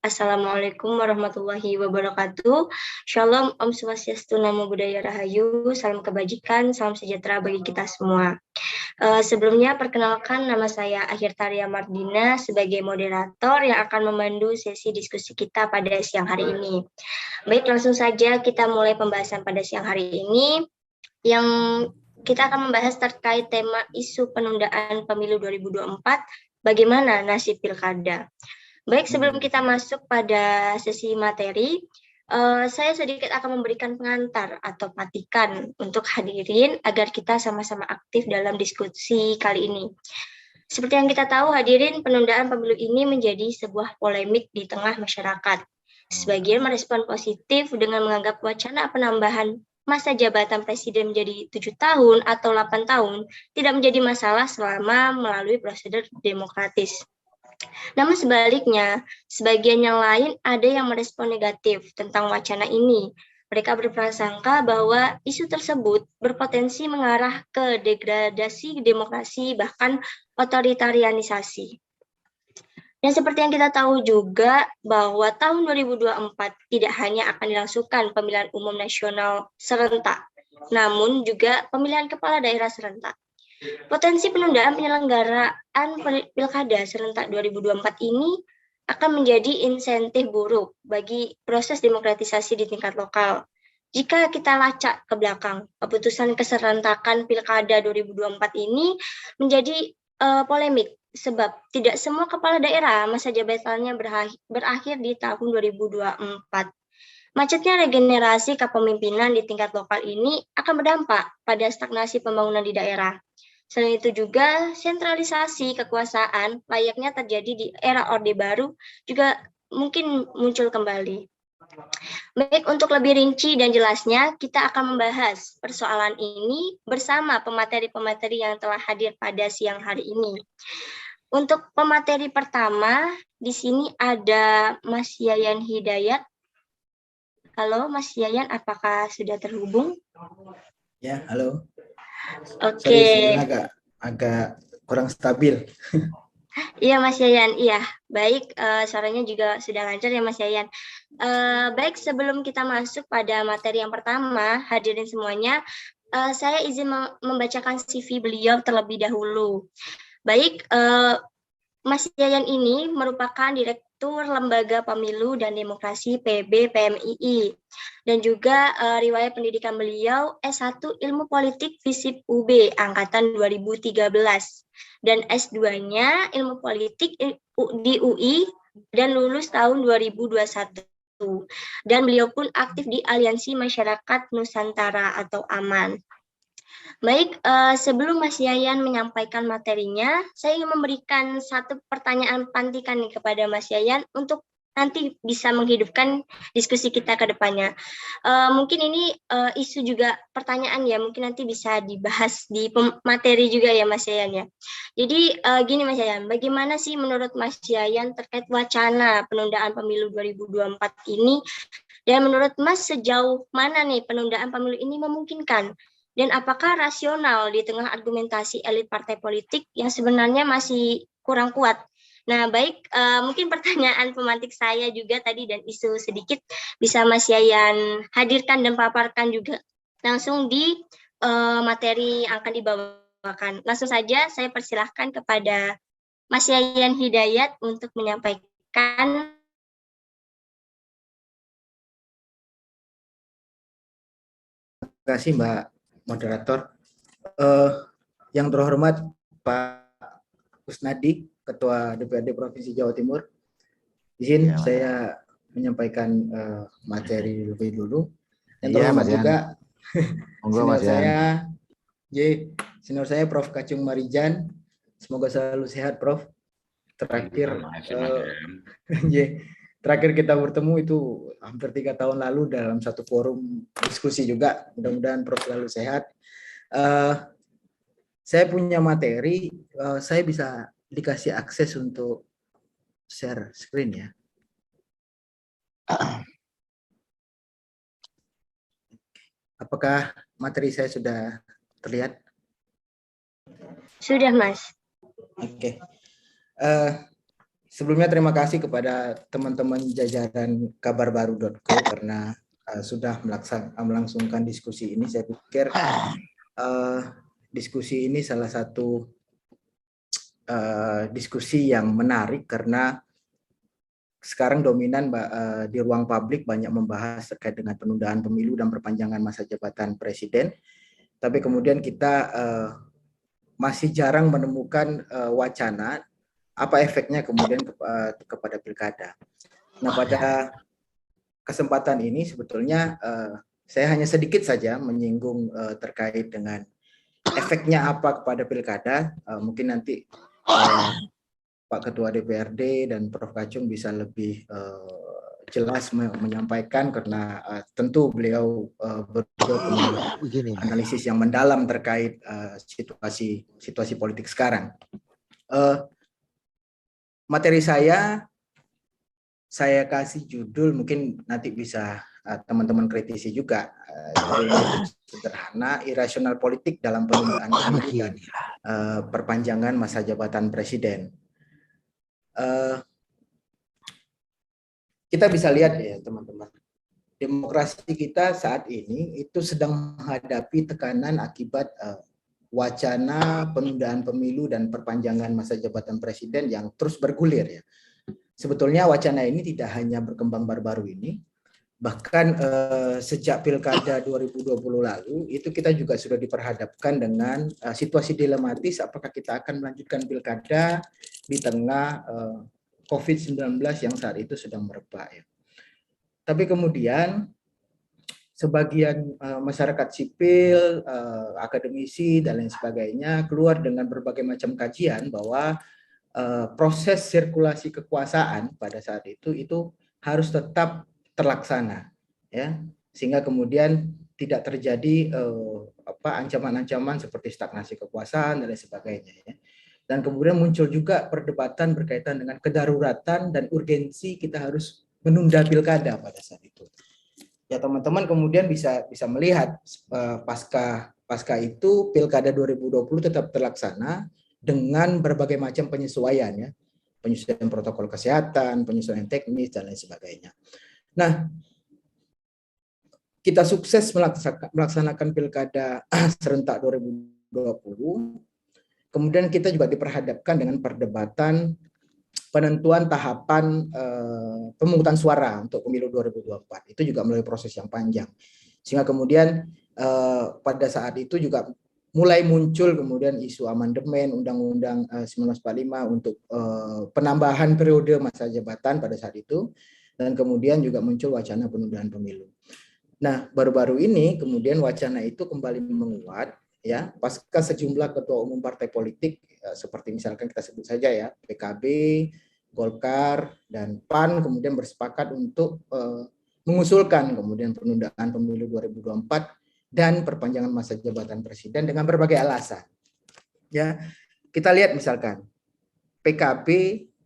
Assalamualaikum warahmatullahi wabarakatuh. Shalom, Om Swastiastu, Namo Buddhaya Rahayu, salam kebajikan, salam sejahtera bagi kita semua. Sebelumnya perkenalkan nama saya Akhir Taria Mardina sebagai moderator yang akan memandu sesi diskusi kita pada siang hari ini. Baik, langsung saja kita mulai pembahasan pada siang hari ini yang kita akan membahas terkait tema isu penundaan pemilu 2024, bagaimana nasib pilkada. Baik, sebelum kita masuk pada sesi materi, saya sedikit akan memberikan pengantar atau petikan untuk hadirin agar kita sama-sama aktif dalam diskusi kali ini. Seperti yang kita tahu, hadirin, penundaan pemilu ini menjadi sebuah polemik di tengah masyarakat. Sebagian merespon positif dengan menganggap wacana penambahan masa jabatan presiden menjadi 7 tahun atau 8 tahun tidak menjadi masalah selama melalui prosedur demokratis. Namun sebaliknya, sebagian yang lain ada yang merespon negatif tentang wacana ini. Mereka berprasangka bahwa isu tersebut berpotensi mengarah ke degradasi demokrasi, bahkan otoritarianisasi. Dan seperti yang kita tahu juga bahwa tahun 2024 tidak hanya akan dilangsungkan pemilihan umum nasional serentak, namun juga pemilihan kepala daerah serentak. Potensi penundaan penyelenggaraan Pilkada serentak 2024 ini akan menjadi insentif buruk bagi proses demokratisasi di tingkat lokal. Jika kita lacak ke belakang, keputusan keserentakan Pilkada 2024 ini menjadi polemik sebab tidak semua kepala daerah masa jabatannya berakhir di tahun 2024. Macetnya regenerasi kepemimpinan di tingkat lokal ini akan berdampak pada stagnasi pembangunan di daerah. Selain itu juga sentralisasi kekuasaan layaknya terjadi di era Orde Baru juga mungkin muncul kembali. Baik, untuk lebih rinci dan jelasnya, kita akan membahas persoalan ini bersama pemateri-pemateri yang telah hadir pada siang hari ini. Untuk pemateri pertama, di sini ada Mas Yayan Hidayat. Halo Mas Yayan, apakah sudah terhubung? Ya, halo. Oke. Sorry, agak kurang stabil. Iya Mas Yayan, iya. Baik, suaranya juga sudah lancar ya Mas Yayan. Baik, sebelum kita masuk pada materi yang pertama, hadirin semuanya, saya izin membacakan CV beliau terlebih dahulu. Baik, Mas Yayan ini merupakan Direktur Lembaga Pemilu dan Demokrasi PB PMII. Dan juga riwayat pendidikan beliau S1 Ilmu Politik FISIP UB angkatan 2013. Dan S2-nya Ilmu Politik di UI dan lulus tahun 2021. Dan beliau pun aktif di Aliansi Masyarakat Nusantara atau AMAN. Baik, sebelum Mas Yayan menyampaikan materinya, saya ingin memberikan satu pertanyaan pantikan nih kepada Mas Yayan untuk nanti bisa menghidupkan diskusi kita ke depannya. Mungkin ini isu juga pertanyaan ya, mungkin nanti bisa dibahas di materi juga ya Mas Yayan ya. Jadi gini Mas Yayan, bagaimana sih menurut Mas Yayan terkait wacana penundaan pemilu 2024 ini? Dan menurut Mas sejauh mana nih penundaan pemilu ini memungkinkan? Dan apakah rasional di tengah argumentasi elit partai politik yang sebenarnya masih kurang kuat? Nah, baik, mungkin pertanyaan pemantik saya juga tadi dan isu sedikit bisa Mas Yayan hadirkan dan paparkan juga langsung di materi yang akan dibawakan. Langsung saja saya persilahkan kepada Mas Yayan Hidayat untuk menyampaikan. Terima kasih Mbak Moderator. Yang terhormat Pak Kusnadi, Ketua DPRD Provinsi Jawa Timur. Izin saya menyampaikan materi lebih dulu. Yang terhormat juga senior saya Prof. Kacung Marijan. Semoga selalu sehat Prof. Terakhir kita bertemu itu hampir 3 tahun lalu dalam satu forum diskusi juga. Mudah-mudahan Prof selalu sehat. Saya punya materi, saya bisa dikasih akses untuk share screen ya. Apakah materi saya sudah terlihat? Sudah Mas. Oke. Sebelumnya terima kasih kepada teman-teman jajaran kabarbaru.co karena sudah melangsungkan diskusi ini. Saya pikir diskusi ini salah satu diskusi yang menarik karena sekarang dominan di ruang publik banyak membahas terkait dengan penundaan pemilu dan perpanjangan masa jabatan presiden. Tapi kemudian kita masih jarang menemukan wacana apa efeknya kemudian kepada pilkada. Nah, pada kesempatan ini sebetulnya saya hanya sedikit saja menyinggung terkait dengan efeknya apa kepada pilkada. Mungkin nanti Pak Ketua DPRD dan Prof. Kacung bisa lebih jelas menyampaikan karena tentu beliau berdua analisis yang mendalam terkait situasi politik sekarang. Materi saya kasih judul, mungkin nanti bisa teman-teman kritisi juga. Sederhana, irasional politik dalam penundaan pemilu dan perpanjangan masa jabatan presiden. Kita bisa lihat ya teman-teman, demokrasi kita saat ini itu sedang menghadapi tekanan akibat wacana penundaan pemilu dan perpanjangan masa jabatan presiden yang terus bergulir ya. Sebetulnya wacana ini tidak hanya berkembang baru-baru ini, bahkan sejak pilkada 2020 lalu itu kita juga sudah diperhadapkan dengan situasi dilematis apakah kita akan melanjutkan pilkada di tengah COVID-19 yang saat itu sedang merebak ya. Tapi kemudian sebagian masyarakat sipil, akademisi dan lain sebagainya keluar dengan berbagai macam kajian bahwa proses sirkulasi kekuasaan pada saat itu harus tetap terlaksana ya, sehingga kemudian tidak terjadi ancaman-ancaman seperti stagnasi kekuasaan dan lain sebagainya ya. Dan kemudian muncul juga perdebatan berkaitan dengan kedaruratan dan urgensi kita harus menunda pilkada pada saat itu. Ya teman-teman kemudian bisa melihat pasca itu pilkada 2020 tetap terlaksana dengan berbagai macam penyesuaian ya, penyesuaian protokol kesehatan, penyesuaian teknis dan lain sebagainya. Nah, kita sukses melaksanakan pilkada serentak 2020. Kemudian kita juga diperhadapkan dengan perdebatan penentuan tahapan pemungutan suara untuk pemilu 2024. Itu juga melalui proses yang panjang. Sehingga kemudian pada saat itu juga mulai muncul kemudian isu amandemen Undang-Undang 1945 untuk penambahan periode masa jabatan pada saat itu, dan kemudian juga muncul wacana penundaan pemilu. Nah, baru-baru ini kemudian wacana itu kembali menguat ya, pasca sejumlah ketua umum partai politik seperti misalkan kita sebut saja ya, PKB, Golkar dan PAN kemudian bersepakat untuk mengusulkan kemudian penundaan pemilu 2024 dan perpanjangan masa jabatan presiden dengan berbagai alasan. Ya, kita lihat misalkan PKB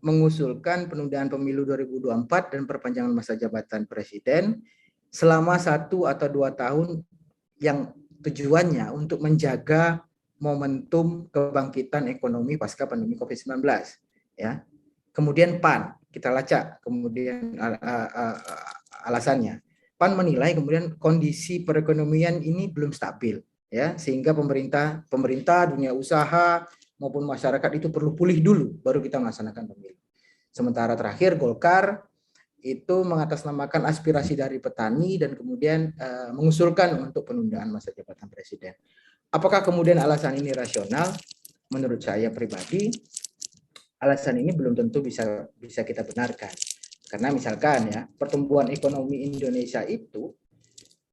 mengusulkan penundaan pemilu 2024 dan perpanjangan masa jabatan presiden selama 1 atau 2 tahun yang tujuannya untuk menjaga momentum kebangkitan ekonomi pasca pandemi COVID-19. Ya. Kemudian PAN, kita lacak kemudian alasannya. PAN menilai kemudian kondisi perekonomian ini belum stabil ya, sehingga pemerintah, dunia usaha maupun masyarakat itu perlu pulih dulu baru kita melaksanakan pemilu. Sementara terakhir Golkar itu mengatasnamakan aspirasi dari petani dan kemudian mengusulkan untuk penundaan masa jabatan presiden. Apakah kemudian alasan ini rasional? Menurut saya pribadi, alasan ini belum tentu bisa kita benarkan. Karena misalkan ya, pertumbuhan ekonomi Indonesia itu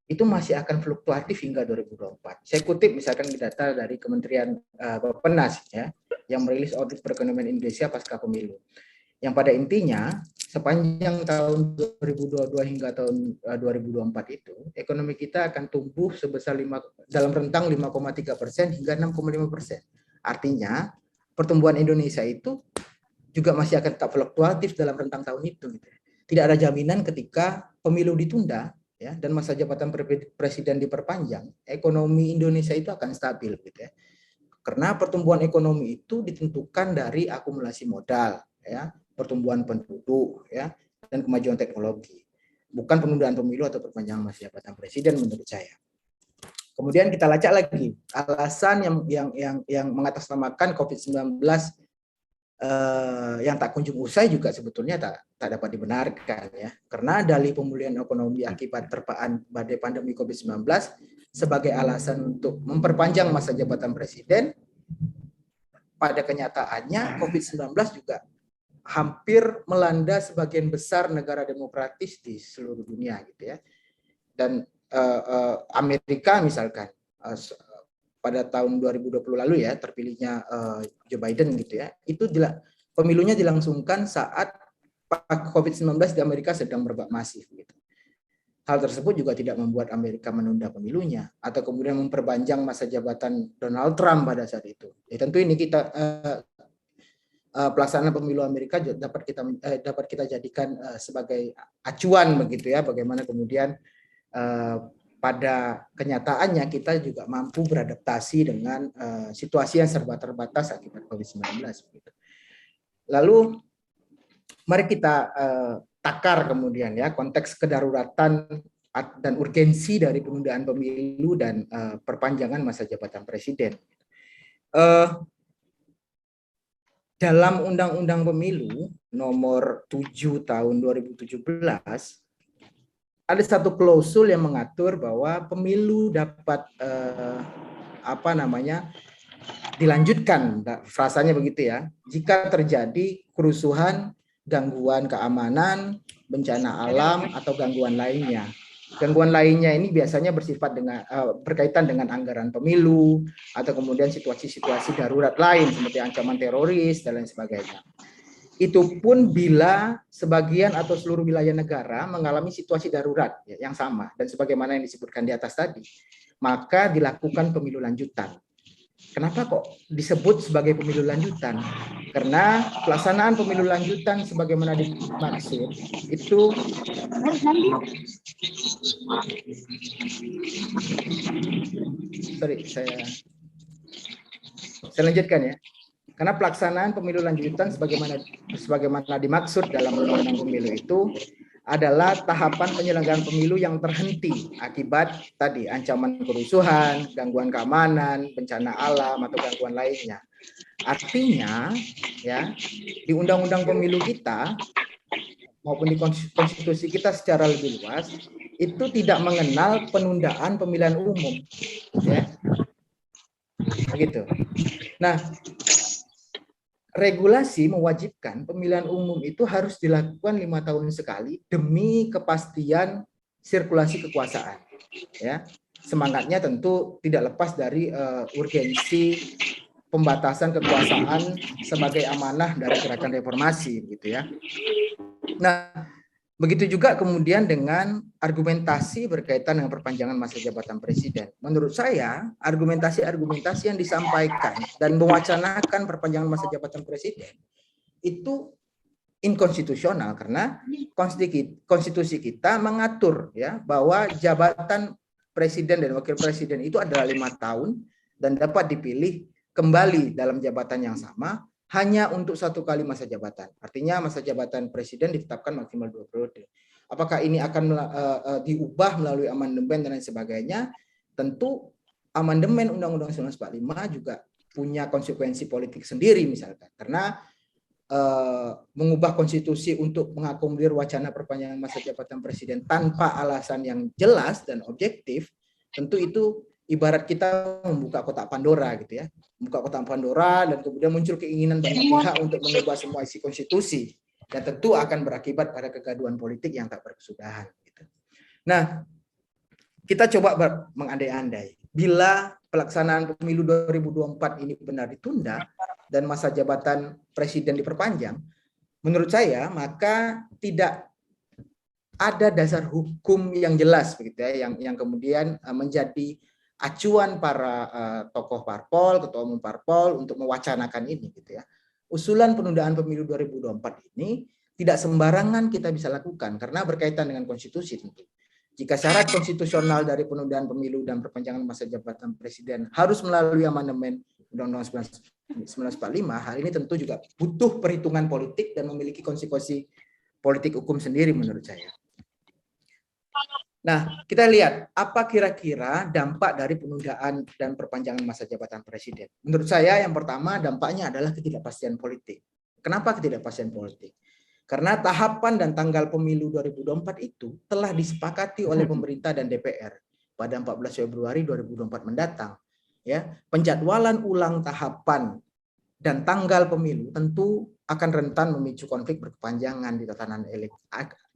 masih akan fluktuatif hingga 2024. Saya kutip misalkan data dari Kementerian Bappenas ya, yang merilis audit perekonomian Indonesia pasca pemilu. Yang pada intinya sepanjang tahun 2022 hingga tahun 2024 itu ekonomi kita akan tumbuh sebesar dalam rentang 5,3% hingga 6,5%. Artinya pertumbuhan Indonesia itu juga masih akan tetap fluktuatif dalam rentang tahun itu. Tidak ada jaminan ketika pemilu ditunda ya, dan masa jabatan presiden diperpanjang, ekonomi Indonesia itu akan stabil gitu ya. Karena pertumbuhan ekonomi itu ditentukan dari akumulasi modal ya, pertumbuhan penduduk, ya, dan kemajuan teknologi. Bukan penundaan pemilu atau perpanjangan masa jabatan presiden menurut saya. Kemudian kita lacak lagi alasan yang mengatasnamakan COVID-19 yang tak kunjung usai juga sebetulnya tak dapat dibenarkan, ya, karena dalih pemulihan ekonomi akibat terpaan badai pandemi COVID-19 sebagai alasan untuk memperpanjang masa jabatan presiden, pada kenyataannya COVID-19 juga hampir melanda sebagian besar negara demokratis di seluruh dunia, gitu ya. Dan Amerika misalkan pada tahun 2020 lalu, ya, terpilihnya Joe Biden, gitu ya, itu pemilunya dilangsungkan saat COVID-19 di Amerika sedang merebak masif, gitu. Hal tersebut juga tidak membuat Amerika menunda pemilunya atau kemudian memperpanjang masa jabatan Donald Trump pada saat itu. Ya, tentu ini kita pelaksanaan pemilu Amerika dapat kita jadikan sebagai acuan, begitu ya, bagaimana kemudian pada kenyataannya kita juga mampu beradaptasi dengan situasi yang serba terbatas akibat COVID-19. Lalu mari kita takar kemudian, ya, konteks kedaruratan dan urgensi dari penundaan pemilu dan perpanjangan masa jabatan presiden. Dalam Undang-Undang Pemilu nomor 7 tahun 2017 ada satu klausul yang mengatur bahwa pemilu dapat dilanjutkan, frasanya begitu, ya, jika terjadi kerusuhan, gangguan keamanan, bencana alam, atau gangguan lainnya. Gangguan lainnya ini biasanya bersifat berkaitan dengan anggaran pemilu atau kemudian situasi-situasi darurat lain seperti ancaman teroris dan lain sebagainya. Itu pun bila sebagian atau seluruh wilayah negara mengalami situasi darurat, ya, yang sama dan sebagaimana yang disebutkan di atas tadi, maka dilakukan pemilu lanjutan. Kenapa kok disebut sebagai pemilu lanjutan? Karena pelaksanaan pemilu lanjutan sebagaimana dimaksud itu saya lanjutkan, ya. Karena pelaksanaan pemilu lanjutan sebagaimana dimaksud dalam Undang-Undang Pemilu itu adalah tahapan penyelenggaraan pemilu yang terhenti akibat tadi ancaman kerusuhan, gangguan keamanan, bencana alam atau gangguan lainnya. Artinya, ya, di Undang-Undang Pemilu kita maupun di konstitusi kita secara lebih luas itu tidak mengenal penundaan pemilihan umum, ya. Begitu. Nah, regulasi mewajibkan pemilihan umum itu harus dilakukan 5 tahun sekali demi kepastian sirkulasi kekuasaan, ya. Semangatnya tentu tidak lepas dari urgensi pembatasan kekuasaan sebagai amanah dari gerakan reformasi, gitu ya. Nah, begitu juga kemudian dengan argumentasi berkaitan dengan perpanjangan masa jabatan presiden. Menurut saya, argumentasi-argumentasi yang disampaikan dan mewacanakan perpanjangan masa jabatan presiden itu inkonstitusional karena konstitusi kita mengatur, ya, bahwa jabatan presiden dan wakil presiden itu adalah 5 tahun dan dapat dipilih kembali dalam jabatan yang sama hanya untuk 1 kali masa jabatan. Artinya masa jabatan presiden ditetapkan maksimal 2 periode. Apakah ini akan diubah melalui amandemen dan lain sebagainya? Tentu amandemen Undang-Undang 1945 juga punya konsekuensi politik sendiri misalkan. Karena mengubah konstitusi untuk mengakomodir wacana perpanjangan masa jabatan presiden tanpa alasan yang jelas dan objektif, tentu itu ibarat kita membuka kotak Pandora, gitu ya. Membuka kotak Pandora dan kemudian muncul keinginan banyak pihak untuk mengubah semua isi konstitusi. Dan tentu akan berakibat pada kegaduhan politik yang tak berkesudahan. Gitu. Nah, kita coba mengandai-andai. Bila pelaksanaan pemilu 2024 ini benar ditunda dan masa jabatan presiden diperpanjang, menurut saya maka tidak ada dasar hukum yang jelas, begitu ya, yang kemudian menjadi acuan para tokoh parpol, ketua umum parpol untuk mewacanakan ini, gitu ya. Usulan penundaan pemilu 2024 ini tidak sembarangan kita bisa lakukan karena berkaitan dengan konstitusi tentu. Jika syarat konstitusional dari penundaan pemilu dan perpanjangan masa jabatan presiden harus melalui amandemen Undang-Undang 1945, hal ini tentu juga butuh perhitungan politik dan memiliki konsekuensi politik hukum sendiri menurut saya. Nah, kita lihat apa kira-kira dampak dari penundaan dan perpanjangan masa jabatan presiden. Menurut saya yang pertama dampaknya adalah ketidakpastian politik. Kenapa ketidakpastian politik? Karena tahapan dan tanggal pemilu 2024 itu telah disepakati oleh pemerintah dan DPR pada 14 Februari 2024 mendatang. Ya, penjadwalan ulang tahapan dan tanggal pemilu tentu akan rentan memicu konflik berkepanjangan di tatanan elit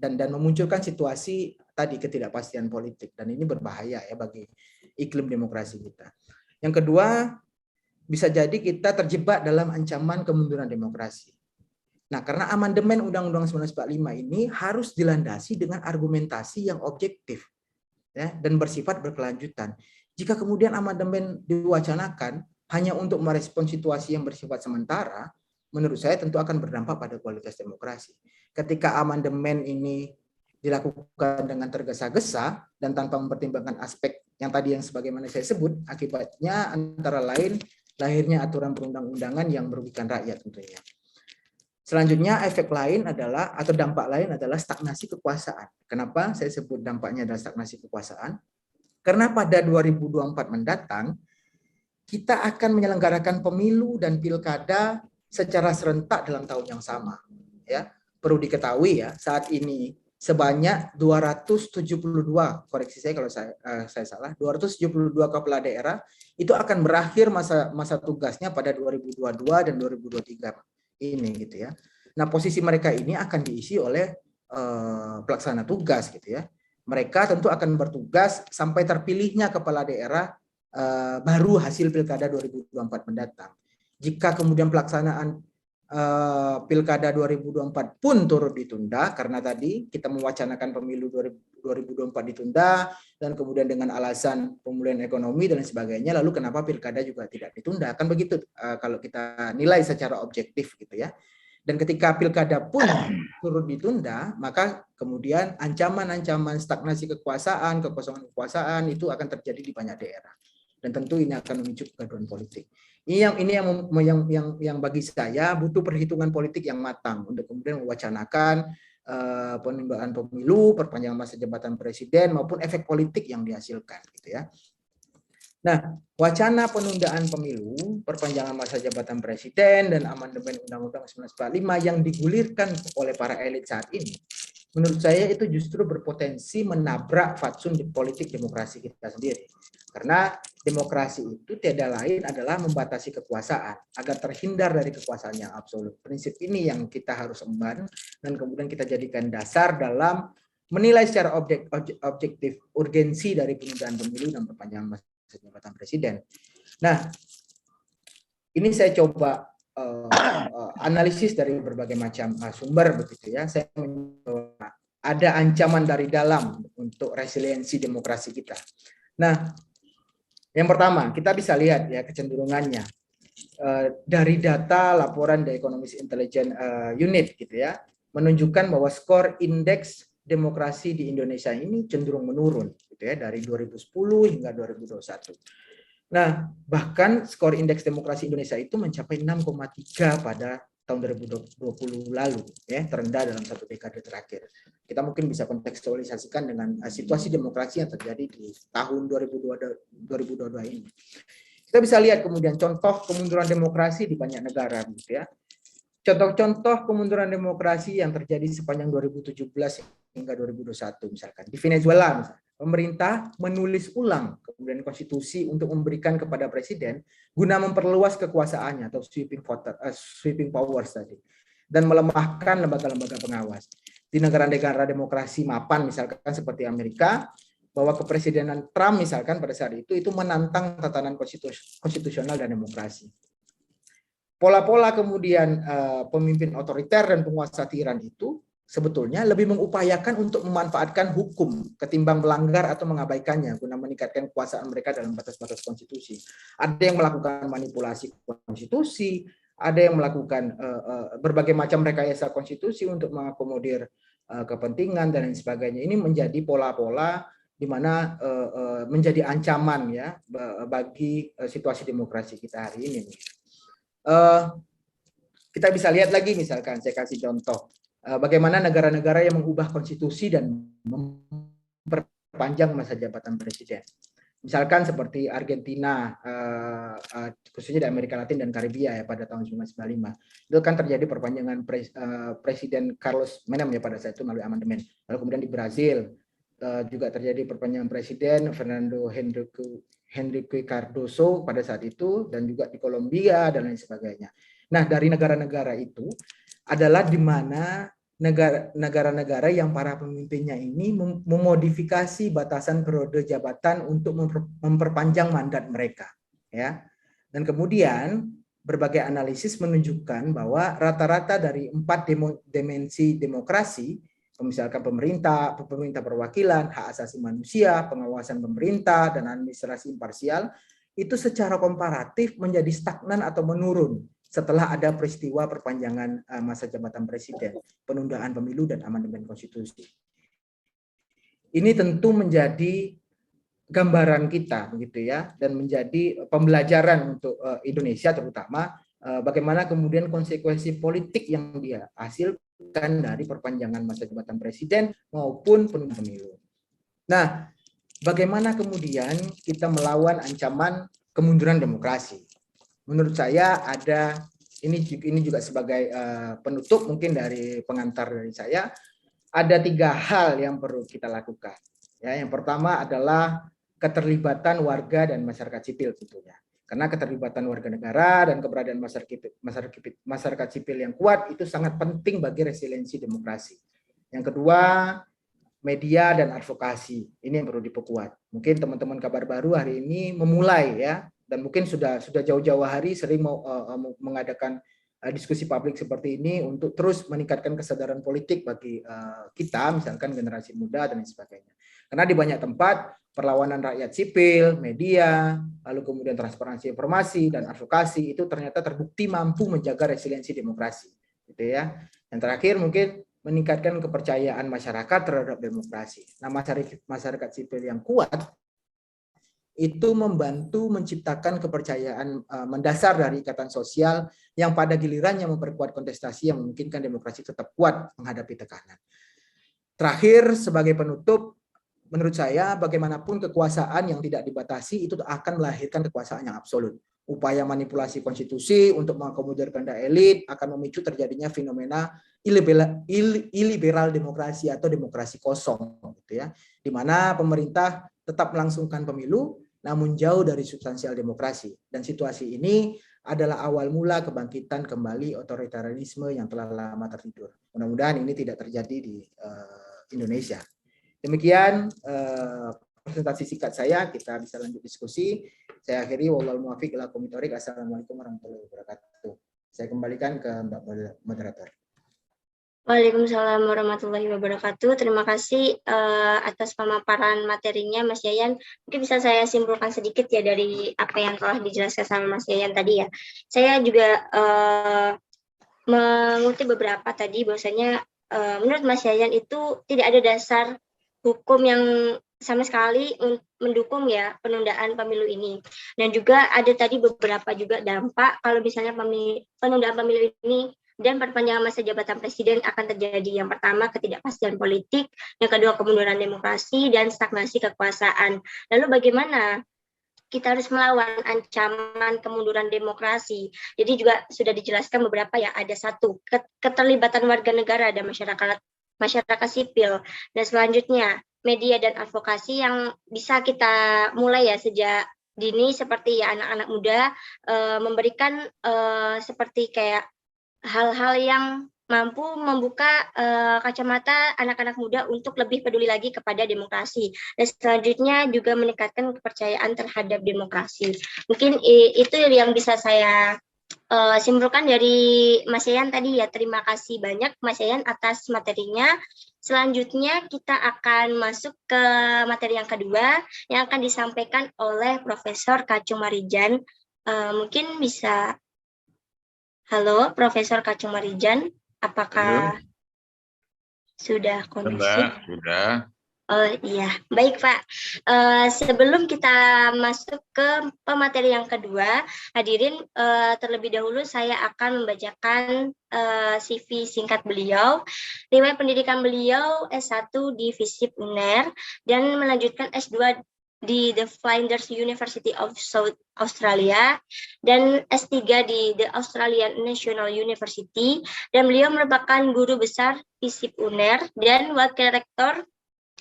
dan memunculkan situasi tadi ketidakpastian politik, dan ini berbahaya ya bagi iklim demokrasi kita. Yang kedua, bisa jadi kita terjebak dalam ancaman kemunduran demokrasi. Nah, karena amandemen Undang-Undang 1945 ini harus dilandasi dengan argumentasi yang objektif ya, dan bersifat berkelanjutan. Jika kemudian amandemen diwacanakan hanya untuk merespon situasi yang bersifat sementara, menurut saya tentu akan berdampak pada kualitas demokrasi. Ketika amandemen ini dilakukan dengan tergesa-gesa dan tanpa mempertimbangkan aspek yang tadi yang sebagaimana saya sebut, akibatnya antara lain lahirnya aturan perundang-undangan yang merugikan rakyat tentunya. Selanjutnya efek lain adalah atau dampak lain adalah stagnasi kekuasaan. Kenapa saya sebut dampaknya adalah stagnasi kekuasaan? Karena pada 2024 mendatang kita akan menyelenggarakan pemilu dan pilkada secara serentak dalam tahun yang sama. Ya, perlu diketahui ya, saat ini sebanyak 272, koreksi saya kalau saya salah, 272 kepala daerah itu akan berakhir masa tugasnya pada 2022 dan 2023 ini gitu ya. Nah, posisi mereka ini akan diisi oleh pelaksana tugas gitu ya. Mereka tentu akan bertugas sampai terpilihnya kepala daerah baru hasil pilkada 2024 mendatang. Jika kemudian pelaksanaan pilkada 2024 pun turut ditunda karena tadi kita mewacanakan pemilu 2024 ditunda dan kemudian dengan alasan pemulihan ekonomi dan sebagainya, lalu kenapa pilkada juga tidak ditunda? Kan begitu kalau kita nilai secara objektif gitu ya. Dan ketika pilkada pun turut ditunda, maka kemudian ancaman-ancaman stagnasi kekuasaan, kekosongan kekuasaan itu akan terjadi di banyak daerah. Dan tentu ini akan memicu kegaduhan politik. Ini yang bagi saya butuh perhitungan politik yang matang untuk kemudian mewacanakan penundaan pemilu, perpanjangan masa jabatan presiden maupun efek politik yang dihasilkan gitu ya. Nah, wacana penundaan pemilu, perpanjangan masa jabatan presiden dan amandemen Undang-Undang 1945 yang digulirkan oleh para elit saat ini, menurut saya itu justru berpotensi menabrak fatsun di politik demokrasi kita sendiri. Karena demokrasi itu tiada lain adalah membatasi kekuasaan agar terhindar dari kekuasaan yang absolut. Prinsip ini yang kita harus emban dan kemudian kita jadikan dasar dalam menilai secara objektif urgensi dari penundaan pemilu dan perpanjangan masa jabatan presiden. Nah, ini saya coba analisis dari berbagai macam sumber begitu ya. Saya mencoba ada ancaman dari dalam untuk resiliensi demokrasi kita. Nah, yang pertama, kita bisa lihat ya kecenderungannya dari data laporan The Economist Intelligence Unit gitu ya, menunjukkan bahwa skor indeks demokrasi di Indonesia ini cenderung menurun gitu ya dari 2010 hingga 2021. Nah, bahkan skor indeks demokrasi Indonesia itu mencapai 6,3 pada tahun 2020 lalu, ya, terendah dalam satu dekade terakhir. Kita mungkin bisa kontekstualisasikan dengan situasi demokrasi yang terjadi di tahun 2022 ini. Kita bisa lihat kemudian contoh kemunduran demokrasi di banyak negara, gitu ya. Contoh-contoh kemunduran demokrasi yang terjadi sepanjang 2017 hingga 2021 misalkan. Di Venezuela misalkan, pemerintah menulis ulang kemudian konstitusi untuk memberikan kepada presiden guna memperluas kekuasaannya atau sweeping powers tadi dan melemahkan lembaga-lembaga pengawas. Di negara-negara demokrasi mapan misalkan seperti Amerika, bahwa kepresidenan Trump misalkan pada saat itu menantang tatanan konstitusional dan demokrasi. Pola-pola kemudian pemimpin otoriter dan penguasa tiran itu sebetulnya lebih mengupayakan untuk memanfaatkan hukum ketimbang melanggar atau mengabaikannya guna meningkatkan kekuasaan mereka dalam batas-batas konstitusi. Ada yang melakukan manipulasi konstitusi, ada yang melakukan berbagai macam rekayasa konstitusi untuk mengakomodir kepentingan dan lain sebagainya. Ini menjadi pola-pola di mana menjadi ancaman ya bagi situasi demokrasi kita hari ini. Kita bisa lihat lagi, misalkan saya kasih contoh, bagaimana negara-negara yang mengubah konstitusi dan memperpanjang masa jabatan presiden. Misalkan seperti Argentina, khususnya di Amerika Latin dan Karibia ya pada tahun 1995. Itu kan terjadi perpanjangan Presiden Carlos Menem ya pada saat itu melalui amandemen. Lalu kemudian di Brazil juga terjadi perpanjangan Presiden Fernando Henrique Cardoso pada saat itu, dan juga di Kolombia dan lain sebagainya. Nah, dari negara-negara itu adalah di mana negara-negara yang para pemimpinnya ini memodifikasi batasan periode jabatan untuk memperpanjang mandat mereka, ya. Dan kemudian berbagai analisis menunjukkan bahwa rata-rata dari 4 dimensi demokrasi, misalkan pemerintah perwakilan, hak asasi manusia, pengawasan pemerintah, dan administrasi imparsial, itu secara komparatif menjadi stagnan atau menurun setelah ada peristiwa perpanjangan masa jabatan presiden, penundaan pemilu, dan amandemen konstitusi. Ini tentu menjadi gambaran kita, begitu ya, dan menjadi pembelajaran untuk Indonesia terutama bagaimana kemudian konsekuensi politik yang dia hasilkan dari perpanjangan masa jabatan presiden maupun penundaan pemilu. Nah, bagaimana kemudian kita melawan ancaman kemunduran demokrasi? Menurut saya ada ini juga sebagai penutup mungkin dari pengantar dari saya, ada 3 hal yang perlu kita lakukan. Ya, yang pertama adalah keterlibatan warga dan masyarakat sipil tentunya. Karena keterlibatan warga negara dan keberadaan masyarakat sipil yang kuat itu sangat penting bagi resiliensi demokrasi. Yang kedua, media dan advokasi. Ini yang perlu diperkuat. Mungkin teman-teman Kabar Baru hari ini memulai ya, dan mungkin sudah jauh-jauh hari sering mengadakan diskusi publik seperti ini untuk terus meningkatkan kesadaran politik bagi kita, misalkan generasi muda dan sebagainya. Karena di banyak tempat perlawanan rakyat sipil, media, lalu kemudian transparansi informasi dan advokasi itu ternyata terbukti mampu menjaga resiliensi demokrasi, gitu ya. Yang terakhir mungkin meningkatkan kepercayaan masyarakat terhadap demokrasi. Nah, masyarakat sipil yang kuat itu membantu menciptakan kepercayaan mendasar dari ikatan sosial yang pada gilirannya memperkuat kontestasi yang memungkinkan demokrasi tetap kuat menghadapi tekanan. Terakhir, sebagai penutup, menurut saya bagaimanapun kekuasaan yang tidak dibatasi itu akan melahirkan kekuasaan yang absolut. Upaya manipulasi konstitusi untuk mengakomodir kehendak elit akan memicu terjadinya fenomena iliberal demokrasi atau demokrasi kosong, gitu ya, di mana pemerintah tetap melangsungkan pemilu namun jauh dari substansial demokrasi, dan situasi ini adalah awal mula kebangkitan kembali otoritarianisme yang telah lama tertidur. Mudah-mudahan ini tidak terjadi di Indonesia. Demikian presentasi singkat saya, kita bisa lanjut diskusi. Saya akhiri, wallahul muwaffiq ila aqwamit thoriq. Assalamualaikum warahmatullahi wabarakatuh. Saya kembalikan ke Mbak Moderator. Waalaikumsalam warahmatullahi wabarakatuh. Terima kasih atas pemaparan materinya, Mas Yayan. Mungkin bisa saya simpulkan sedikit ya dari apa yang telah dijelaskan sama Mas Yayan tadi ya. Saya juga mengutip beberapa tadi, bahwasanya menurut Mas Yayan itu tidak ada dasar hukum yang sama sekali mendukung ya penundaan pemilu ini. Dan juga ada tadi beberapa juga dampak kalau misalnya penundaan pemilu ini dan perpanjangan masa jabatan presiden akan terjadi. Yang pertama, ketidakpastian politik, yang kedua, kemunduran demokrasi, dan stagnasi kekuasaan. Lalu bagaimana kita harus melawan ancaman kemunduran demokrasi? Jadi juga sudah dijelaskan beberapa ya, ada 1, keterlibatan warga negara dan masyarakat sipil, dan selanjutnya media dan advokasi yang bisa kita mulai ya sejak dini, seperti ya anak-anak muda memberikan seperti kayak hal-hal yang mampu membuka kacamata anak-anak muda untuk lebih peduli lagi kepada demokrasi. Dan selanjutnya juga meningkatkan kepercayaan terhadap demokrasi. Mungkin itu yang bisa saya simpulkan dari Mas Yayan tadi ya. Terima kasih banyak Mas Yayan atas materinya. Selanjutnya kita akan masuk ke materi yang kedua yang akan disampaikan oleh Profesor Kacung Marijan. Mungkin bisa. Halo, Profesor Kacung Marijan, apakah sudah kondusif? Sudah. Oh iya, baik Pak. Sebelum kita masuk ke pemateri yang kedua, hadirin terlebih dahulu saya akan membacakan CV singkat beliau. Riwayat pendidikan beliau S1 di FISIP UNER dan melanjutkan S2 di The Flinders University of South Australia dan S3 di The Australian National University, dan beliau merupakan guru besar FISIP UNER dan wakil rektor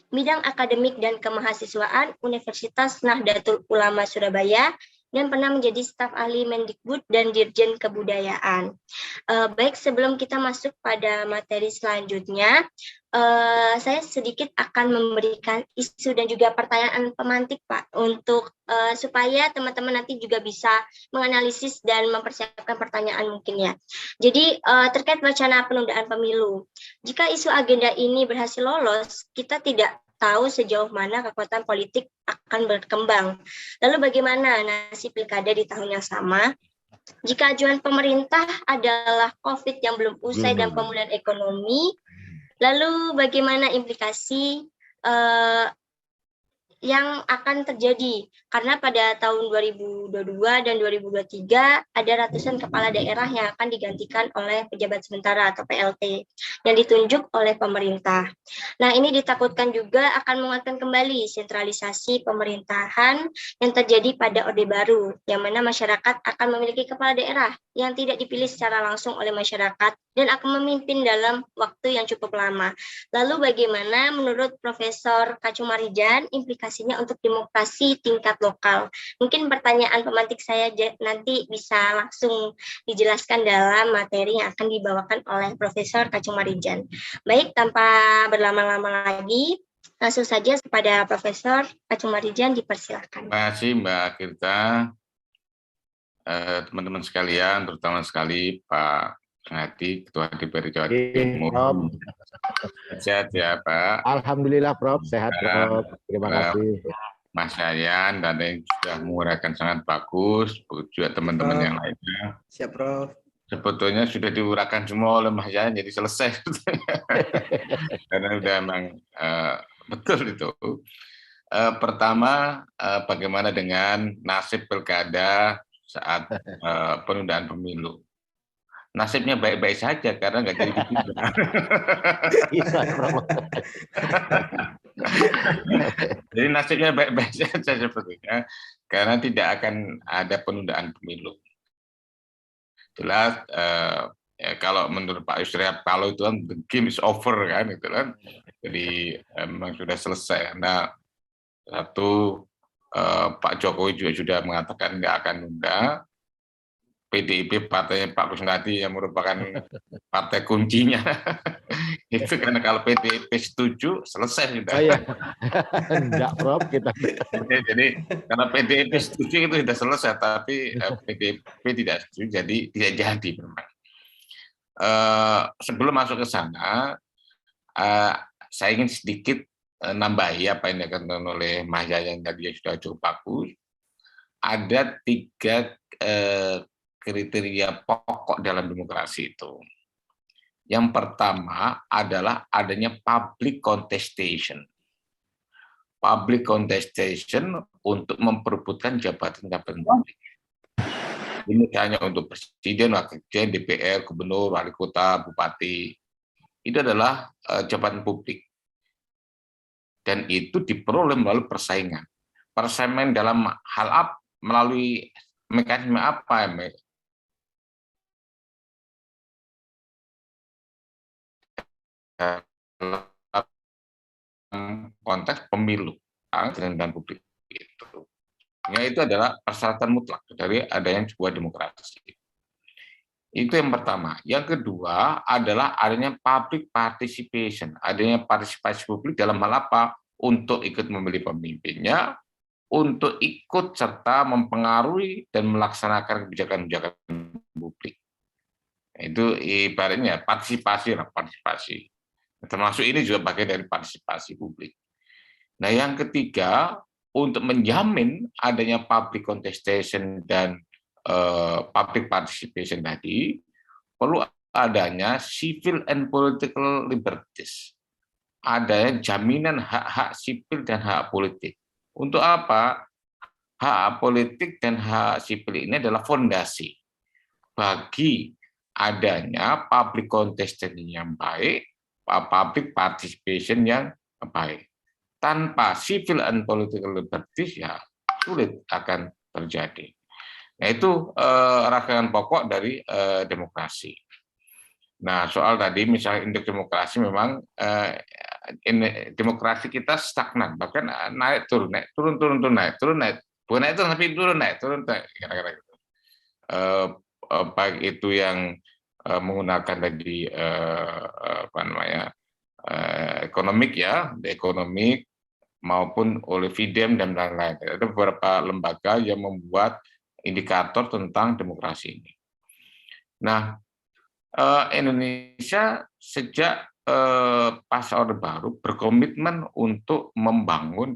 bidang akademik dan kemahasiswaan Universitas Nahdlatul Ulama Surabaya dan pernah menjadi staf ahli Mendikbud dan Dirjen Kebudayaan. Baik, sebelum kita masuk pada materi selanjutnya, saya sedikit akan memberikan isu dan juga pertanyaan pemantik Pak, untuk supaya teman-teman nanti juga bisa menganalisis dan mempersiapkan pertanyaan mungkin ya. Jadi terkait wacana penundaan pemilu, jika isu agenda ini berhasil lolos, kita tidak tahu sejauh mana kekuatan politik akan berkembang. Lalu bagaimana nasib pilkada di tahun yang sama? Jika ajuan pemerintah adalah COVID yang belum usai dan pemulihan ekonomi, lalu bagaimana implikasi yang akan terjadi, karena pada tahun 2022 dan 2023 ada ratusan kepala daerah yang akan digantikan oleh pejabat sementara atau PLT yang ditunjuk oleh pemerintah. Nah, ini ditakutkan juga akan menguatkan kembali sentralisasi pemerintahan yang terjadi pada Orde Baru, yang mana masyarakat akan memiliki kepala daerah yang tidak dipilih secara langsung oleh masyarakat dan akan memimpin dalam waktu yang cukup lama. Lalu bagaimana menurut Profesor Kacumarijan implikasinya untuk demokrasi tingkat lokal? Mungkin pertanyaan pemantik saya nanti bisa langsung dijelaskan dalam materi yang akan dibawakan oleh Profesor Kacumarijan. Baik, tanpa berlama-lama lagi, langsung saja kepada Profesor Kacumarijan, dipersilakan. Terima kasih Mbak Kirta. Teman-teman sekalian, terutama sekali Pak Hadi, Ketua DPRD Jawa Timur. Sehat ya Pak. Alhamdulillah Prof, sehat Prof. Terima kasih. Mas Yayan dan yang sudah menguraikan sangat bagus, juga teman-teman yang lainnya. Siap Prof. Sebetulnya sudah diuraikan semua oleh Mas Yayan, jadi selesai. Karena sudah memang betul itu. Pertama, bagaimana dengan nasib pilkada saat penundaan pemilu? Nasibnya baik-baik saja karena nggak jadi dipindah. Jadi nasibnya baik-baik saja sebetulnya karena tidak akan ada penundaan pemilu. Jelas ya, kalau menurut Pak Yusril kalau itu kan the game is over kan itu kan. Jadi memang sudah selesai. Nah, satu Pak Jokowi juga sudah mengatakan nggak akan nunda. PDIP partainya Pak Kusnadi yang merupakan partai kuncinya. Itu karena kalau PDIP setuju selesai sudah. Oh iya. Enggak Prof, kita. Jadi karena PDIP setuju itu sudah selesai, tapi PDIP tidak setuju, jadi tidak jadi memang. Sebelum masuk ke sana, saya ingin sedikit nambahi apa yang dikatakan oleh Mas Yayan tadi yang sudah cukup bagus. Ada 3 kriteria pokok dalam demokrasi itu. Yang pertama adalah adanya public contestation. Public contestation untuk memperebutkan jabatan-jabatan publik. Ini hanya untuk presiden, wakil presiden, DPR, gubernur, wali kota, bupati. Itu adalah jabatan publik. Dan itu diperoleh melalui persaingan. Persaingan dalam hal apa? Melalui mekanisme apa? Konteks pemilu dan publik itu. Ya, itu adalah persyaratan mutlak dari adanya sebuah demokrasi. Itu yang pertama. Yang kedua adalah adanya public participation, adanya partisipasi publik dalam hal apa? Untuk ikut memilih pemimpinnya, untuk ikut serta mempengaruhi dan melaksanakan kebijakan-kebijakan publik. Itu ibaratnya partisipasi. Termasuk ini juga bagian dari partisipasi publik. Nah, yang ketiga, untuk menjamin adanya public contestation dan public participation tadi, perlu adanya civil and political liberties. ada jaminan hak-hak sipil dan hak politik. Untuk apa? Hak politik dan hak sipil ini adalah fondasi bagi adanya public contestation yang baik, public participation yang baik. Tanpa civil and political liberties ya sulit akan terjadi. Nah itu rangkaian pokok dari demokrasi. Nah soal tadi misalnya indeks demokrasi memang demokrasi kita stagnan, bahkan naik turun naik turun naik, bukan naik turun tapi turun naik kira-kira gitu. Baik itu yang menggunakan tadi apa namanya ekonomik ya, ekonomik maupun oleh FIDEM dan lain-lain. Ada beberapa lembaga yang membuat indikator tentang demokrasi ini. Nah, Indonesia sejak pasca Orde Baru berkomitmen untuk membangun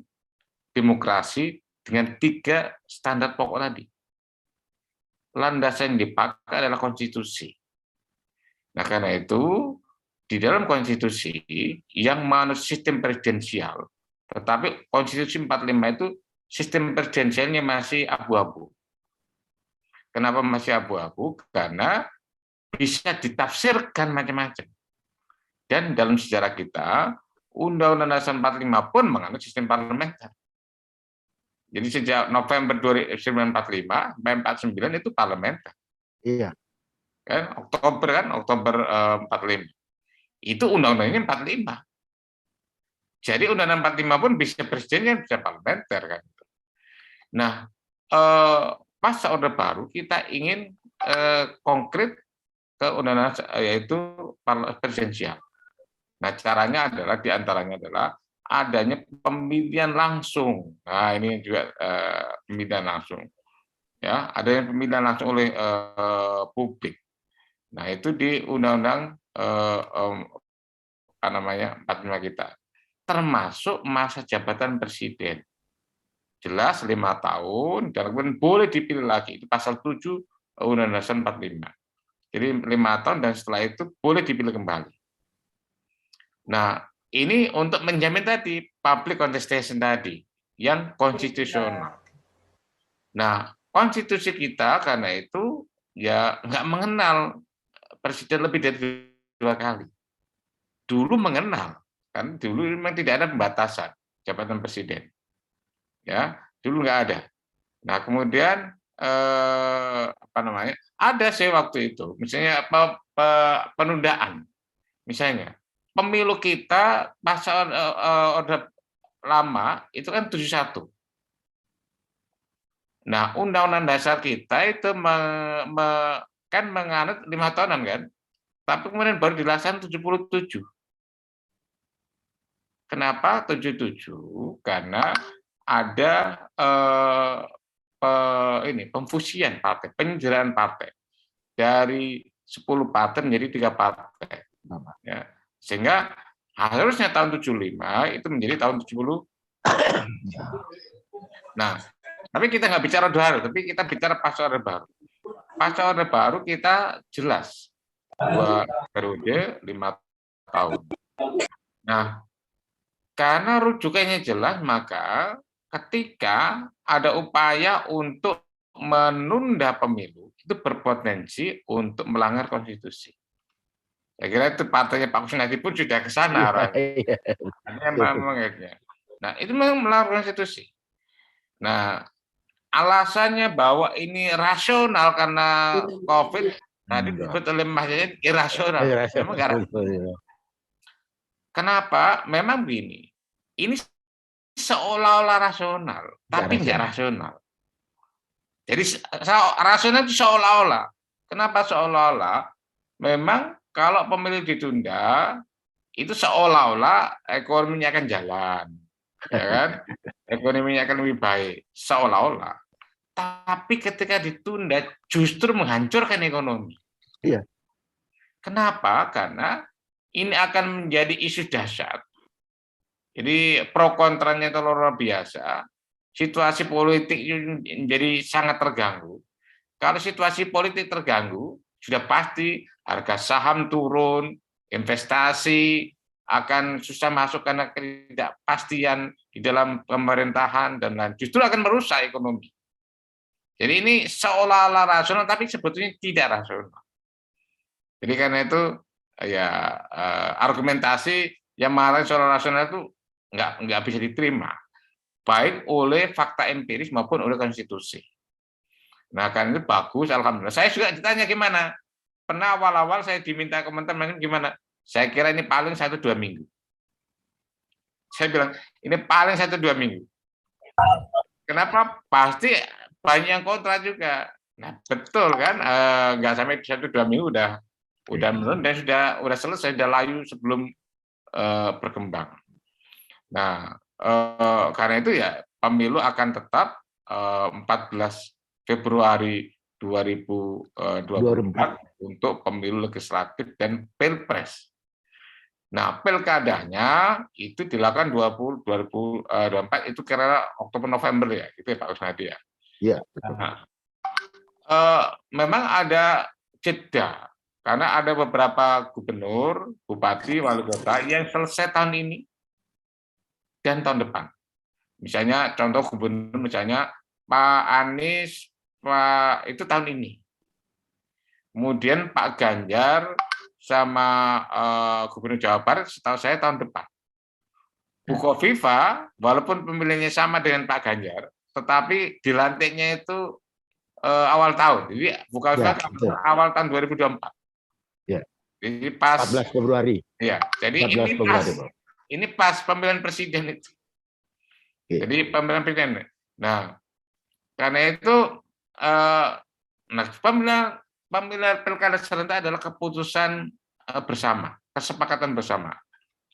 demokrasi dengan 3 standar pokok tadi. Landasan yang dipakai adalah konstitusi. Nah, karena itu di dalam konstitusi yang menganut sistem presidensial, tetapi konstitusi 45 itu sistem presidensialnya masih abu-abu. Kenapa masih abu-abu? Karena bisa ditafsirkan macam-macam. Dan dalam sejarah kita, Undang-Undang Dasar 45 pun menganut sistem parlementer. Jadi sejak November 1945 sampai 49 itu parlementer. Iya. Kan Oktober 45. Itu undang-undangnya 45. Jadi undang-undang 45 pun bisa presiden, bisa parlementer kan. Nah, pasca Orde Baru kita ingin konkret ke undang-undang yaitu presidensial. Nah, caranya adalah diantaranya adalah adanya pemilihan langsung. Nah, ini juga pemilihan langsung. Ya, adanya pemilihan langsung oleh publik. Nah, itu di undang-undang apa namanya 45 kita. Termasuk masa jabatan presiden. Jelas 5 tahun dan kemudian boleh dipilih lagi. Itu pasal 7 Undang-Undang Dasar 45. Jadi 5 tahun dan setelah itu boleh dipilih kembali. Nah, ini untuk menjamin tadi public contestation tadi yang konstitusional. Nah, konstitusi kita karena itu ya nggak mengenal presiden lebih dari 2 kali. Dulu mengenal, kan dulu memang tidak ada pembatasan jabatan presiden. Ya, dulu nggak ada. Nah, kemudian apa namanya? Ada sih waktu itu, misalnya penundaan. Misalnya pemilu kita masa Orde Lama itu kan 71. Nah, Undang-Undang Dasar kita itu kan menganut 5 tahunan kan, tapi kemudian baru dilaksanakan 77. Kenapa 77? Karena ada pemfusian partai, penjelasan partai dari 10 partai menjadi 3 partai. Ya. Sehingga harusnya tahun 75 itu menjadi tahun 70. Nah, tapi kita nggak bicara Orde Baru, tapi kita bicara pasca Orde Baru. Pasca Orde Baru kita jelas 2 periode 5 tahun. Nah, karena rujukannya jelas, maka ketika ada upaya untuk menunda pemilu, itu berpotensi untuk melanggar konstitusi. Saya kira itu partainya Pak Kusnadi pun sudah ke sana. Nah, itu memang melanggar konstitusi. Nah, alasannya bahwa ini rasional karena COVID, tadi disebut oleh Mas Yayan irasional. Memang nggak rasional. Kenapa? Memang begini, ini seolah-olah rasional, tapi nggak rasional. Jadi rasional itu seolah-olah. Kenapa seolah-olah? Memang kalau pemilu ditunda, itu seolah-olah ekonominya akan jalan, ya kan? Ekonominya akan lebih baik, seolah-olah. Tapi ketika ditunda, justru menghancurkan ekonomi. Iya. Kenapa? Karena ini akan menjadi isu dahsyat. Jadi pro kontranya itu luar biasa. Situasi politik menjadi sangat terganggu. Kalau situasi politik terganggu, sudah pasti harga saham turun, investasi, akan susah masuk karena ketidakpastian di dalam pemerintahan dan lain, justru akan merusak ekonomi. Jadi ini seolah-olah rasional, tapi sebetulnya tidak rasional. Jadi karena itu ya argumentasi yang mengarah soal rasional itu nggak bisa diterima, baik oleh fakta empiris maupun oleh konstitusi. Nah kan itu bagus, alhamdulillah. Saya juga ditanya gimana. Pernah awal-awal saya diminta komentar gimana. Saya kira ini paling 1-2 minggu. Saya bilang ini paling 1-2 minggu. Kenapa? Pasti banyak yang kontra juga. Nah betul kan, nggak sampai 1-2 minggu udah menurun dan sudah selesai, sudah layu sebelum berkembang. Nah karena itu ya pemilu akan tetap 14 Februari 2024 untuk pemilu legislatif dan pilpres. Nah, pilkadanya itu dilakukan 2024 itu kira Oktober November ya, gitu ya Pak Usnadi ya. Iya. Nah, memang ada jeda karena ada beberapa gubernur, bupati, wali kota yang selesai tahun ini dan tahun depan. Misalnya contoh gubernur misalnya Pak Anies, Pak itu tahun ini. Kemudian Pak Ganjar sama Gubernur Jawa Barat setahu saya tahun depan. Bu Kofifa, walaupun pemilihannya sama dengan Pak Ganjar, tetapi dilantiknya itu awal tahun. Jadi Bu Kofifa awal tahun 2024. Ya. Jadi pas 14 Februari. Ya, jadi ini pas pemilihan presiden itu. Ya. Jadi pemilihan presiden. Nah, karena itu pemilihan pilkada serentak adalah keputusan bersama, kesepakatan bersama.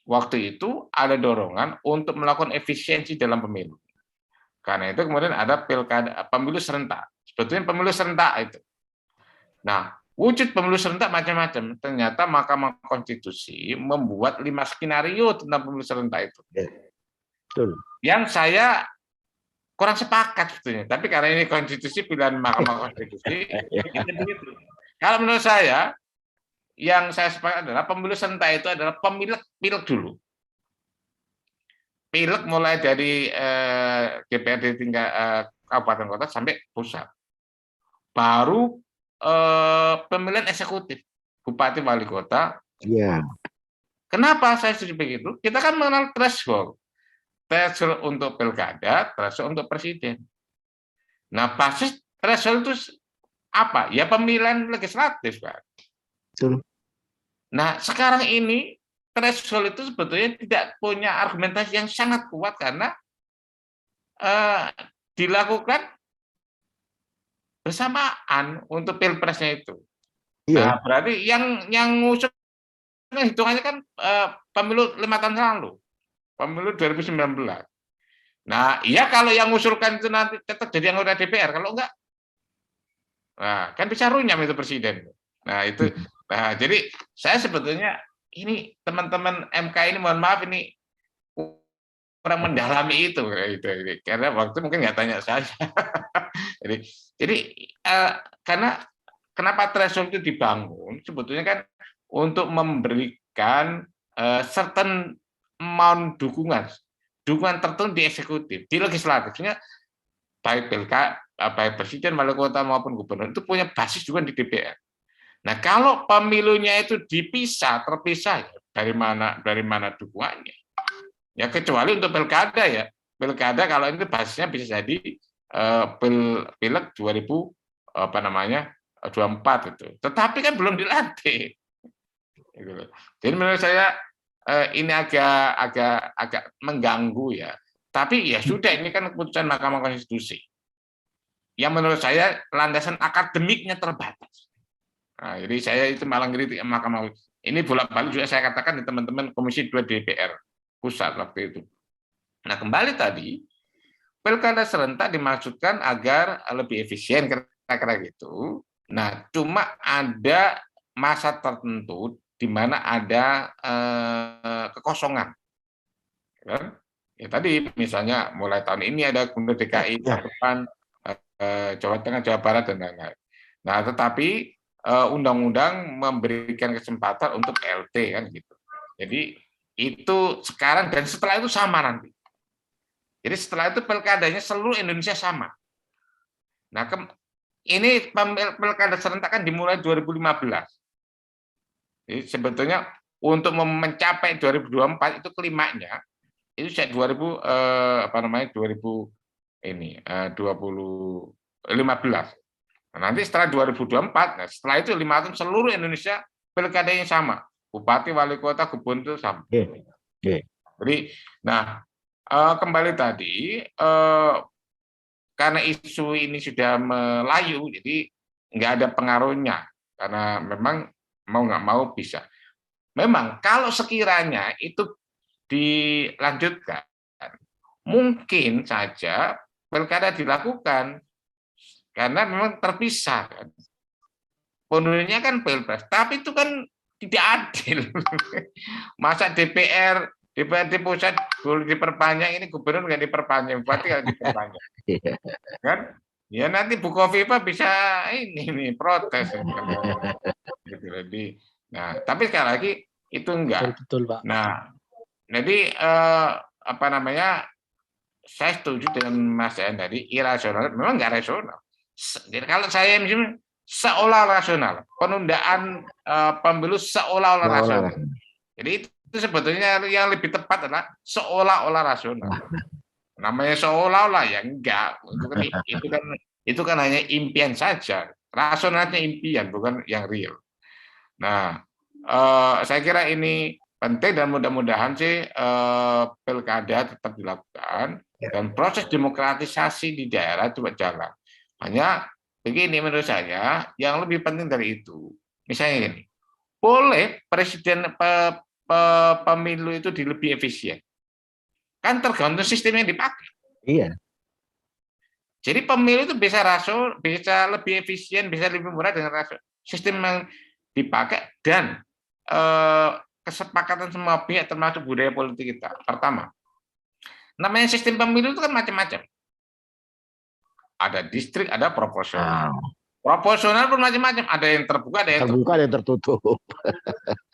Waktu itu ada dorongan untuk melakukan efisiensi dalam pemilu. Karena itu kemudian ada pemilu serentak. Sebetulnya pemilu serentak itu. Nah, wujud pemilu serentak macam-macam. Ternyata Mahkamah Konstitusi membuat 5 skenario tentang pemilu serentak itu. Betul. Yang saya kurang sepakat sebetulnya, tapi karena ini konstitusi pilihan Mahkamah Konstitusi, begitu. Kalau menurut saya, yang saya sepakat adalah pemilu serentak itu adalah pileg dulu. Pileg mulai dari DPRD tingkat kabupaten kota sampai pusat. Baru pemilihan eksekutif, bupati wali kota. Iya. Kenapa saya setuju begitu? Kita kan mengenal threshold. Threshold untuk pilkada, threshold untuk presiden. Nah, basis threshold itu apa? Ya pemilihan legislatif, Pak. Betul. Nah, sekarang ini threshold itu sebetulnya tidak punya argumentasi yang sangat kuat karena dilakukan bersamaan untuk pilpresnya itu. Iya. Nah, berarti yang ngusung hitungannya kan pemilu 5 tahun lalu. Pemilu 2019. Nah, iya kalau yang mengusulkan itu nanti tetap jadi anggota DPR, kalau enggak, nah kan bisa runyam itu presiden. Nah itu, nah jadi saya sebetulnya ini teman-teman MK ini mohon maaf ini kurang mendalami itu, karena waktu mungkin nggak tanya saya. jadi karena kenapa threshold itu dibangun sebetulnya kan untuk memberikan certain amount dukungan tertentu di eksekutif, di legislatifnya baik baik presiden, wali kota maupun gubernur itu punya basis juga di DPR. Nah kalau pemilunya itu terpisah ya, dari mana dukungannya? Ya kecuali untuk pilkada ya, pilkada kalau itu basisnya bisa jadi pileg 2024 itu, tetapi kan belum dilantik. Jadi menurut saya ini agak mengganggu ya. Tapi ya sudah, ini kan keputusan Mahkamah Konstitusi. Yang menurut saya landasan akademiknya terbatas. Nah, jadi saya itu malah kritik Mahkamah. Ini bolak-balik juga saya katakan di teman-teman Komisi 2 DPR pusat waktu itu. Nah, kembali tadi, pilkada serentak dimaksudkan agar lebih efisien kira-kira gitu. Nah, cuma ada masa tertentu di mana ada kekosongan. Ya tadi misalnya mulai tahun ini ada Gubernur DKI, depan Jawa Tengah, Jawa Barat dan lain-lain. Nah, tetapi undang-undang memberikan kesempatan untuk LT kan gitu. Jadi Itu sekarang dan setelah itu sama nanti. Jadi setelah itu pilkadanya seluruh Indonesia sama. Nah, ini pilkada serentak kan dimulai 2015. Jadi sebetulnya untuk mencapai 2024 itu kelimanya itu sejak 2015. Nah, nanti setelah 2024, nah setelah itu 5 tahun seluruh Indonesia pilkadanya sama, bupati, wali kota, gubernur sama. Jadi, nah kembali tadi karena isu ini sudah melayu, jadi nggak ada pengaruhnya karena memang mau nggak mau bisa. Memang kalau sekiranya itu dilanjutkan, mungkin saja pilkada dilakukan karena memang terpisah. Pemilihannya kan pilpres, tapi itu kan tidak adil. Masa DPRD pusat boleh diperpanjang, ini gubernur nggak diperpanjang, bupati nggak diperpanjang, kan? Ya nanti Bu Kofifa bisa ini protes. Nah, tapi sekali lagi itu enggak. Betul, Pak. Nah, jadi apa namanya? Saya setuju dengan Mas Yan tadi, irasional memang nggak rasional. Jadi kalau saya misalnya seolah rasional, penundaan pemilu seolah-olah rasional. Jadi itu sebetulnya yang lebih tepat adalah seolah-olah rasional. Namanya seolah-olah ya enggak, itu kan hanya impian saja. Rasionalnya impian, bukan yang real. Nah, saya kira ini penting dan mudah-mudahan sih pilkada tetap dilakukan dan proses demokratisasi di daerah itu berjalan. Hanya begini menurut saya, yang lebih penting dari itu, misalnya ini, boleh presiden pemilu itu lebih efisien. Kan tergantung sistem yang dipakai. Iya. Jadi pemilu itu bisa lebih efisien, bisa lebih murah dengan sistem yang dipakai dan kesepakatan semua pihak termasuk budaya politik kita. Pertama, namanya sistem pemilu itu kan macam-macam. Ada distrik, ada proporsional. Proporsional pun macam-macam. Ada yang terbuka, ada yang terbuka, ada yang tertutup.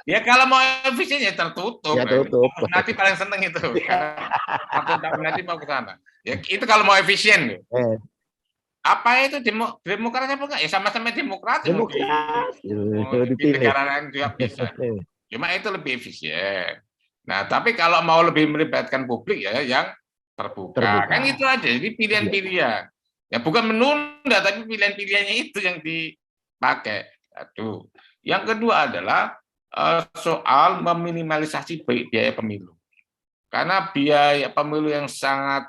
Ya kalau mau efisien ya tertutup. Ya tutup. Nanti paling seneng itu. Atau nanti mau ke sana. Ya itu kalau mau efisien. Apa itu demokrasi apa enggak? Ya sama-sama demokrasi. Demokrasi. Di negara lain juga bisa. Cuma itu lebih efisien. Nah, tapi kalau mau lebih melibatkan publik ya yang terbuka. Kan itu aja. Jadi pilihan-pilihan. Ya bukan menunda, tapi pilihan-pilihannya itu yang dipakai. Aduh. Yang kedua adalah soal meminimalisasi biaya pemilu. Karena biaya pemilu yang sangat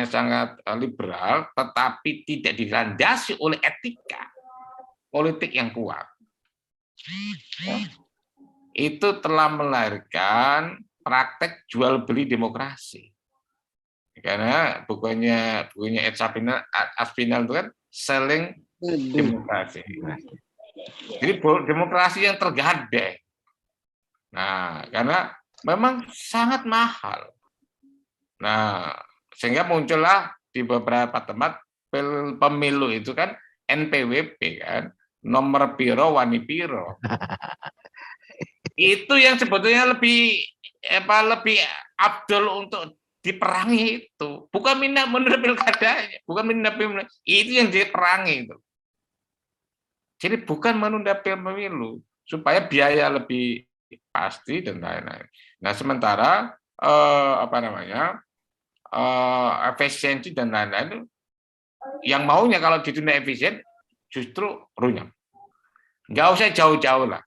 sangat liberal, tetapi tidak dilandasi oleh etika politik yang kuat. Itu telah melahirkan praktek jual beli demokrasi. Karena bukunya Ed Aspinall itu kan selling demokrasi. Jadi demokrasi yang tergadai. Nah, karena memang sangat mahal. Nah, sehingga muncullah di beberapa tempat pemilu itu kan NPWP kan, nomor piro wani piro. Itu yang sebetulnya lebih abdul untuk diperangi itu. Bukan menunda pilkadanya, bukan menunda pemilu. Itu yang diperangi itu. Jadi bukan menunda pemilu supaya biaya lebih pasti dan lain-lain. Nah, sementara efisiensi dan lain-lain yang maunya kalau ditunda efisien justru runyam. Nggak usah jauh-jauh lah.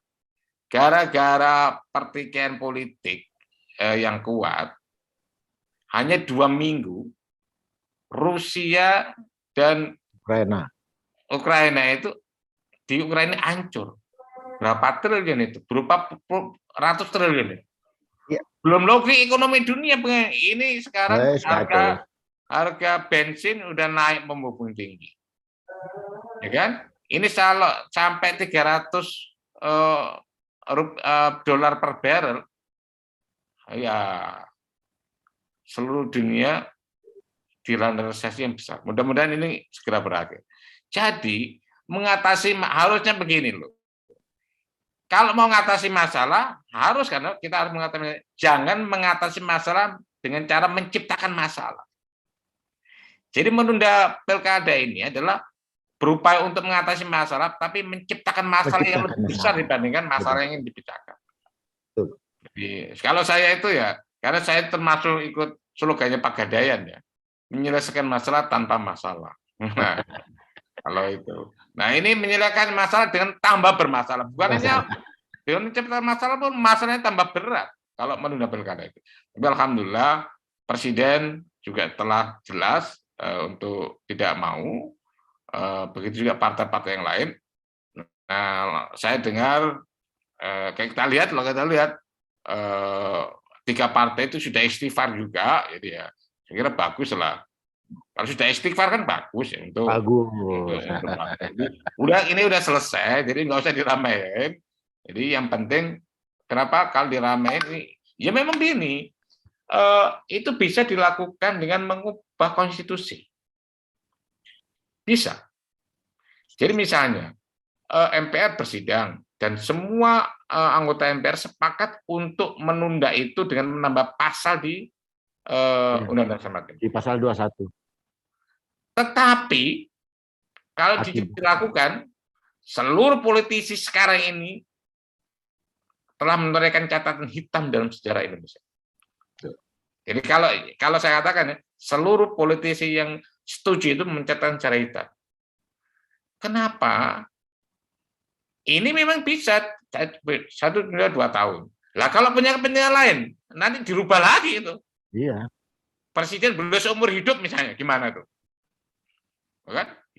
Gara-gara pertikaian politik yang kuat, hanya 2 minggu Rusia dan Ukraina itu di Ukraina hancur. Berapa triliun itu? Berupa ratus triliun. Ya. Belum lagi ekonomi dunia. Ini sekarang harga bensin udah naik membumbung tinggi. Ya kan? Ini sampai 300 dolar per barrel. Ya, seluruh dunia dilanda resesi yang besar. Mudah-mudahan ini segera berakhir. Jadi, mengatasi harusnya begini loh. kalau mau mengatasi masalah harus, karena kita harus mengatasi, jangan mengatasi masalah dengan cara menciptakan masalah. Jadi menunda pilkada ini adalah berupaya untuk mengatasi masalah, tapi menciptakan masalah yang lebih besar dibandingkan masalah yang ingin dipecahkan. Jadi, kalau saya itu ya, karena saya termasuk ikut slogannya Pak Gadayan ya, menyelesaikan masalah tanpa masalah. Nah, kalau itu. Nah, ini menyelesaikan masalah dengan tambah bermasalah. Bukan hanya dengan menciptakan masalah pun masalahnya tambah berat kalau menunda pilkada itu. Tapi alhamdulillah Presiden juga telah jelas untuk tidak mau. Begitu juga partai-partai yang lain. Nah, saya dengar kayak kita lihat, kalau kita lihat 3 partai itu sudah istighfar juga, jadi ya saya kira bagus lah. Kalau sudah istighfar kan bagus ya untuk ini udah selesai, jadi nggak usah diramein. Jadi yang penting kenapa kalau diramein ini, ya memang begini, itu bisa dilakukan dengan mengubah konstitusi. Bisa. Jadi misalnya MPR bersidang dan semua anggota MPR sepakat untuk menunda itu dengan menambah pasal di Undang-Undang Dasar di pasal 21. Tetapi kalau dilakukan, seluruh politisi sekarang ini telah menorehkan catatan hitam dalam sejarah Indonesia. Jadi kalau saya katakan ya, seluruh politisi yang setuju itu mencatatkan secara hitam. Kenapa? Ini memang bisa 1-2 tahun. Lah kalau penyakit-penyakit lain, nanti dirubah lagi itu. Iya. Presiden belum seumur hidup misalnya, gimana tuh?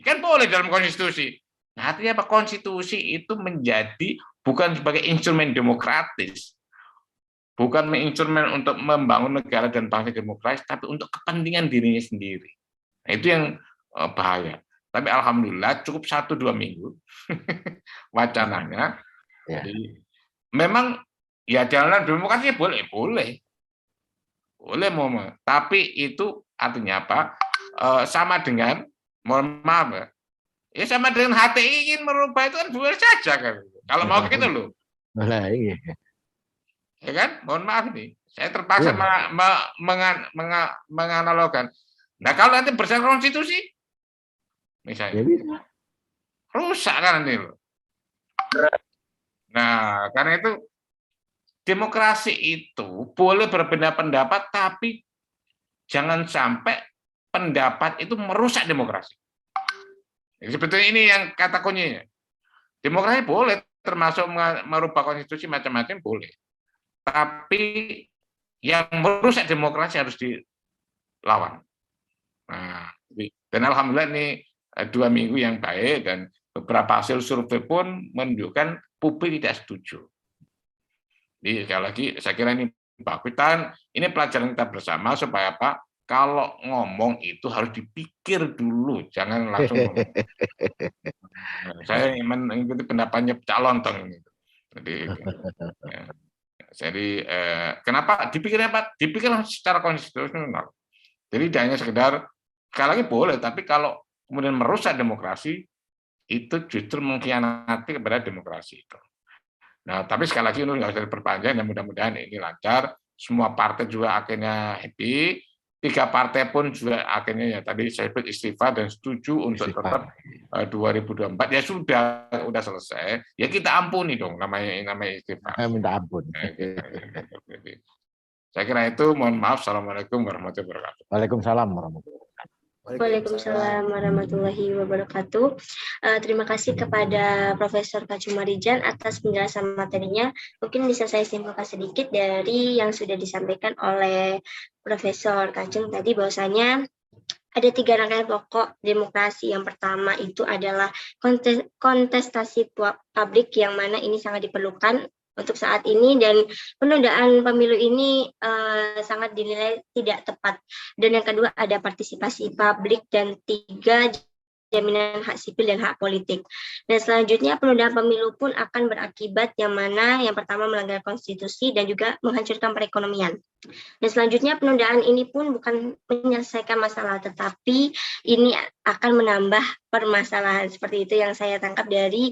Kan boleh dalam konstitusi. Nah, artinya apa? Konstitusi itu menjadi bukan sebagai instrumen demokratis, bukan instrumen untuk membangun negara dan bangsa demokratis, tapi untuk kepentingan dirinya sendiri. Nah, itu yang bahaya. Tapi alhamdulillah cukup 1-2 minggu wacananya. Ya. Jadi memang ya jalan demokrasi boleh, tapi itu artinya apa? Sama dengan, mohon maaf ya, sama dengan HTI ingin merubah itu kan boleh saja kan. Kalau mau gitu loh. Nah, iya. Ya kan? Mohon maaf nih. Saya terpaksa menganalogkan. Nah, kalau nanti berdasarkan konstitusi misalnya, Ya bisa. rusak kan nanti loh. Nah, karena itu demokrasi itu boleh berbeda pendapat, tapi jangan sampai pendapat itu merusak demokrasi. Jadi sebetulnya ini yang kata kuncinya. Demokrasi boleh, termasuk merubah konstitusi macam-macam boleh. Tapi yang merusak demokrasi harus dilawan. Nah, dan alhamdulillah ini 2 minggu yang baik, dan beberapa hasil survei pun menunjukkan publik tidak setuju. Jadi sekali lagi saya kira ini bagus, dan ini pelajaran kita bersama supaya apa? Kalau ngomong itu harus dipikir dulu, jangan langsung ngomong. Saya mengikuti pendapatnya Cak Lontong ini. Jadi kenapa dipikirnya apa? Dipikirlah secara konstitusional. Jadi tidak hanya sekedar, sekali lagi boleh, tapi kalau kemudian merusak demokrasi, itu justru mengkhianati kepada demokrasi itu. Nah, tapi sekali lagi ini nggak usah diperpanjang, dan mudah-mudahan ini lancar. Semua partai juga akhirnya happy. 3 partai pun juga akhirnya ya tadi saya istighfar dan setuju untuk tetap 2024. Ya sudah selesai. Ya kita ampuni dong, namanya istighfar. Minta ampun. Saya kira itu, mohon maaf. Assalamualaikum warahmatullahi wabarakatuh. Waalaikumsalam warahmatullahi wabarakatuh. Waalaikumsalam warahmatullahi wabarakatuh. Terima kasih kepada Profesor Kacumarijan atas penjelasan materinya. Mungkin bisa saya simpulkan sedikit dari yang sudah disampaikan oleh Profesor Kacung tadi, bahwasanya ada 3 rangkaian pokok demokrasi. Yang pertama itu adalah kontestasi publik, yang mana ini sangat diperlukan untuk saat ini, dan penundaan pemilu ini sangat dinilai tidak tepat. Dan yang kedua ada partisipasi publik, dan 3 jaminan hak sipil dan hak politik. Dan selanjutnya penundaan pemilu pun akan berakibat yang mana yang pertama melanggar konstitusi dan juga menghancurkan perekonomian. Dan selanjutnya penundaan ini pun bukan menyelesaikan masalah, tetapi ini akan menambah permasalahan. Seperti itu yang saya tangkap dari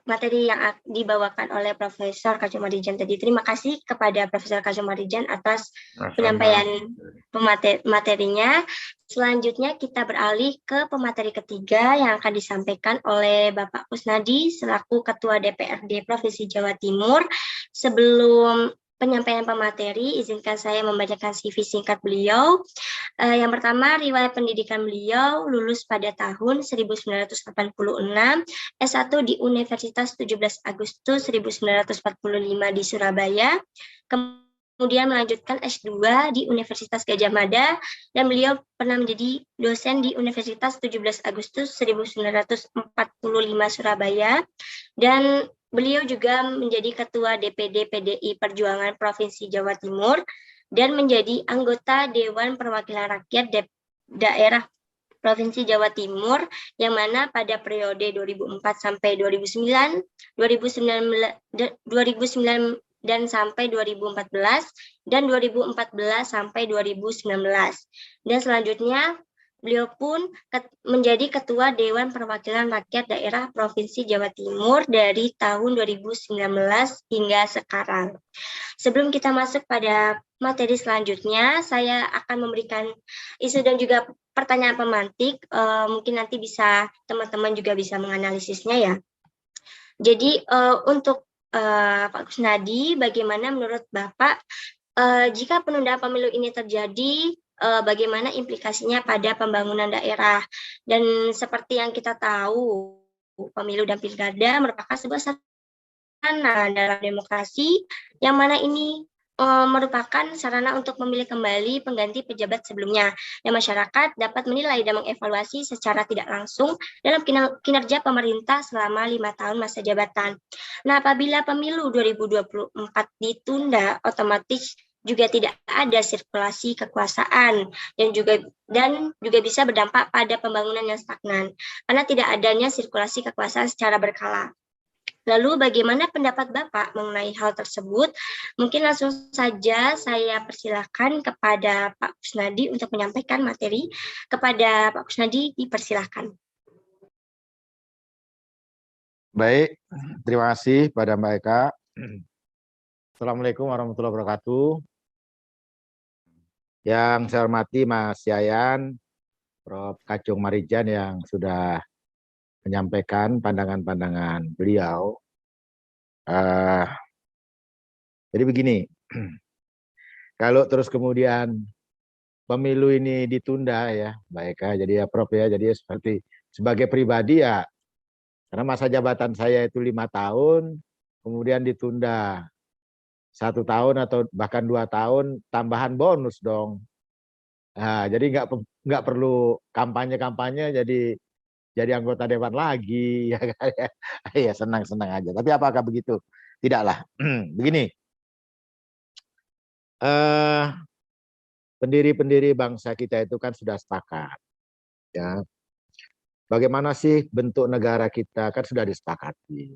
materi yang dibawakan oleh Profesor Kacung Marijan tadi. Terima kasih kepada Profesor Kacung Marijan atas penyampaian materinya. Selanjutnya kita beralih ke pemateri ketiga yang akan disampaikan oleh Bapak Kusnadi selaku Ketua DPRD Provinsi Jawa Timur. Sebelum penyampaian pemateri, izinkan saya membacakan CV singkat beliau. Yang pertama, riwayat pendidikan beliau lulus pada tahun 1986, S1 di Universitas 17 Agustus 1945 di Surabaya, kemudian melanjutkan S2 di Universitas Gadjah Mada, dan beliau pernah menjadi dosen di Universitas 17 Agustus 1945 Surabaya, dan beliau juga menjadi Ketua DPD PDI Perjuangan Provinsi Jawa Timur dan menjadi anggota Dewan Perwakilan Rakyat Daerah Provinsi Jawa Timur yang mana pada periode 2004 sampai 2009 dan sampai 2014 dan 2014 sampai 2019. Dan selanjutnya beliau pun menjadi Ketua Dewan Perwakilan Rakyat Daerah Provinsi Jawa Timur dari tahun 2019 hingga sekarang. Sebelum kita masuk pada materi selanjutnya, saya akan memberikan isu dan juga pertanyaan pemantik. Mungkin nanti bisa teman-teman juga bisa menganalisisnya ya. Jadi untuk Pak Kusnadi, bagaimana menurut Bapak jika penundaan pemilu ini terjadi, bagaimana implikasinya pada pembangunan daerah? Dan seperti yang kita tahu, pemilu dan pilkada merupakan sebuah sarana dalam demokrasi, yang mana ini merupakan sarana untuk memilih kembali pengganti pejabat sebelumnya, dan masyarakat dapat menilai dan mengevaluasi secara tidak langsung dalam kinerja pemerintah selama 5 tahun masa jabatan. Nah, apabila pemilu 2024 ditunda, otomatis juga tidak ada sirkulasi kekuasaan dan juga bisa berdampak pada pembangunan yang stagnan karena tidak adanya sirkulasi kekuasaan secara berkala. Lalu bagaimana pendapat Bapak mengenai hal tersebut? Mungkin langsung saja saya persilakan kepada Pak Kusnadi untuk menyampaikan materi. Kepada Pak Kusnadi, dipersilakan. Baik, terima kasih pada Mbak Eka. Assalamualaikum warahmatullahi wabarakatuh. Yang saya hormati Mas Yayan, Prof. Kacung Marijan yang sudah menyampaikan pandangan-pandangan beliau. Jadi begini, kalau terus kemudian pemilu ini ditunda ya, Mbak Eka, jadi ya Prof ya, jadi seperti sebagai pribadi ya, karena masa jabatan saya itu 5 tahun, kemudian ditunda 1 tahun atau bahkan 2 tahun, tambahan bonus dong. Nah, jadi nggak perlu kampanye-kampanye jadi anggota dewan lagi, ya kan ya. Ya senang-senang aja. Tapi apakah begitu? Tidaklah. Begini, pendiri-pendiri bangsa kita itu kan sudah sepakat, ya. Bagaimana sih bentuk negara kita kan sudah disepakati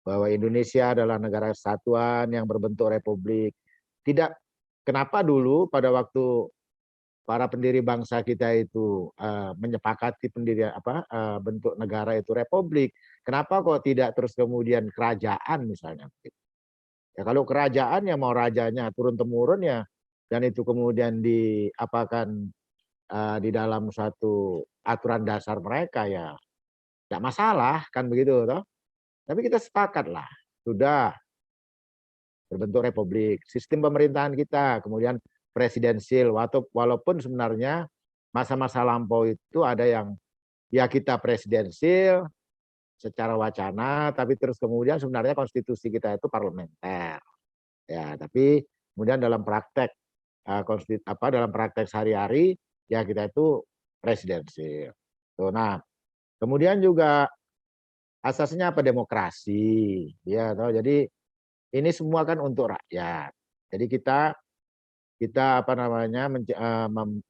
bahwa Indonesia adalah negara kesatuan yang berbentuk republik. Tidak, kenapa dulu pada waktu para pendiri bangsa kita itu menyepakati bentuk negara itu republik. Kenapa kok tidak terus kemudian kerajaan misalnya? Ya kalau kerajaan ya mau rajanya turun temurun ya, dan itu kemudian diapakan di dalam suatu aturan dasar mereka ya, tidak masalah kan begitu toh. Tapi kita sepakat lah, sudah berbentuk republik, sistem pemerintahan kita, kemudian presidensil, walaupun sebenarnya masa-masa lampau itu ada yang ya kita presidensil secara wacana, tapi terus kemudian sebenarnya konstitusi kita itu parlementer. Ya, tapi kemudian dalam praktek dalam praktek sehari-hari ya kita itu presidensil. Nah, kemudian juga asasnya apa? Demokrasi. Ya, jadi ini semua kan untuk rakyat. Jadi kita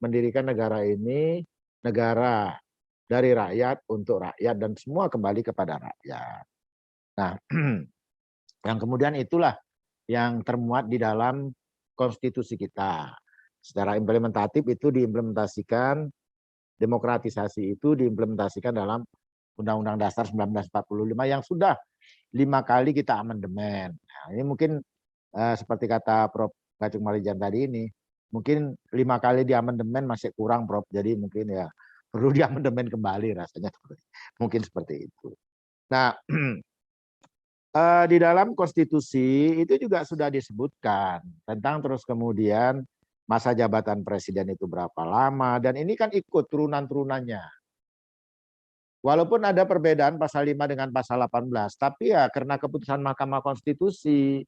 mendirikan negara ini negara dari rakyat untuk rakyat dan semua kembali kepada rakyat. Nah, yang kemudian itulah yang termuat di dalam konstitusi kita. Secara implementatif itu diimplementasikan, demokratisasi itu diimplementasikan dalam Undang-Undang Dasar 1945 yang sudah 5 kali kita amandemen. Nah, ini mungkin seperti kata Prof. Kacung Marijan tadi ini, mungkin 5 kali di amandemen masih kurang, Prof. Jadi mungkin ya perlu di amandemen kembali rasanya. Mungkin seperti itu. Nah, di dalam konstitusi itu juga sudah disebutkan tentang terus kemudian masa jabatan presiden itu berapa lama, dan ini kan ikut turunan-turunannya. Walaupun ada perbedaan pasal 5 dengan pasal 18, tapi ya karena keputusan Mahkamah Konstitusi,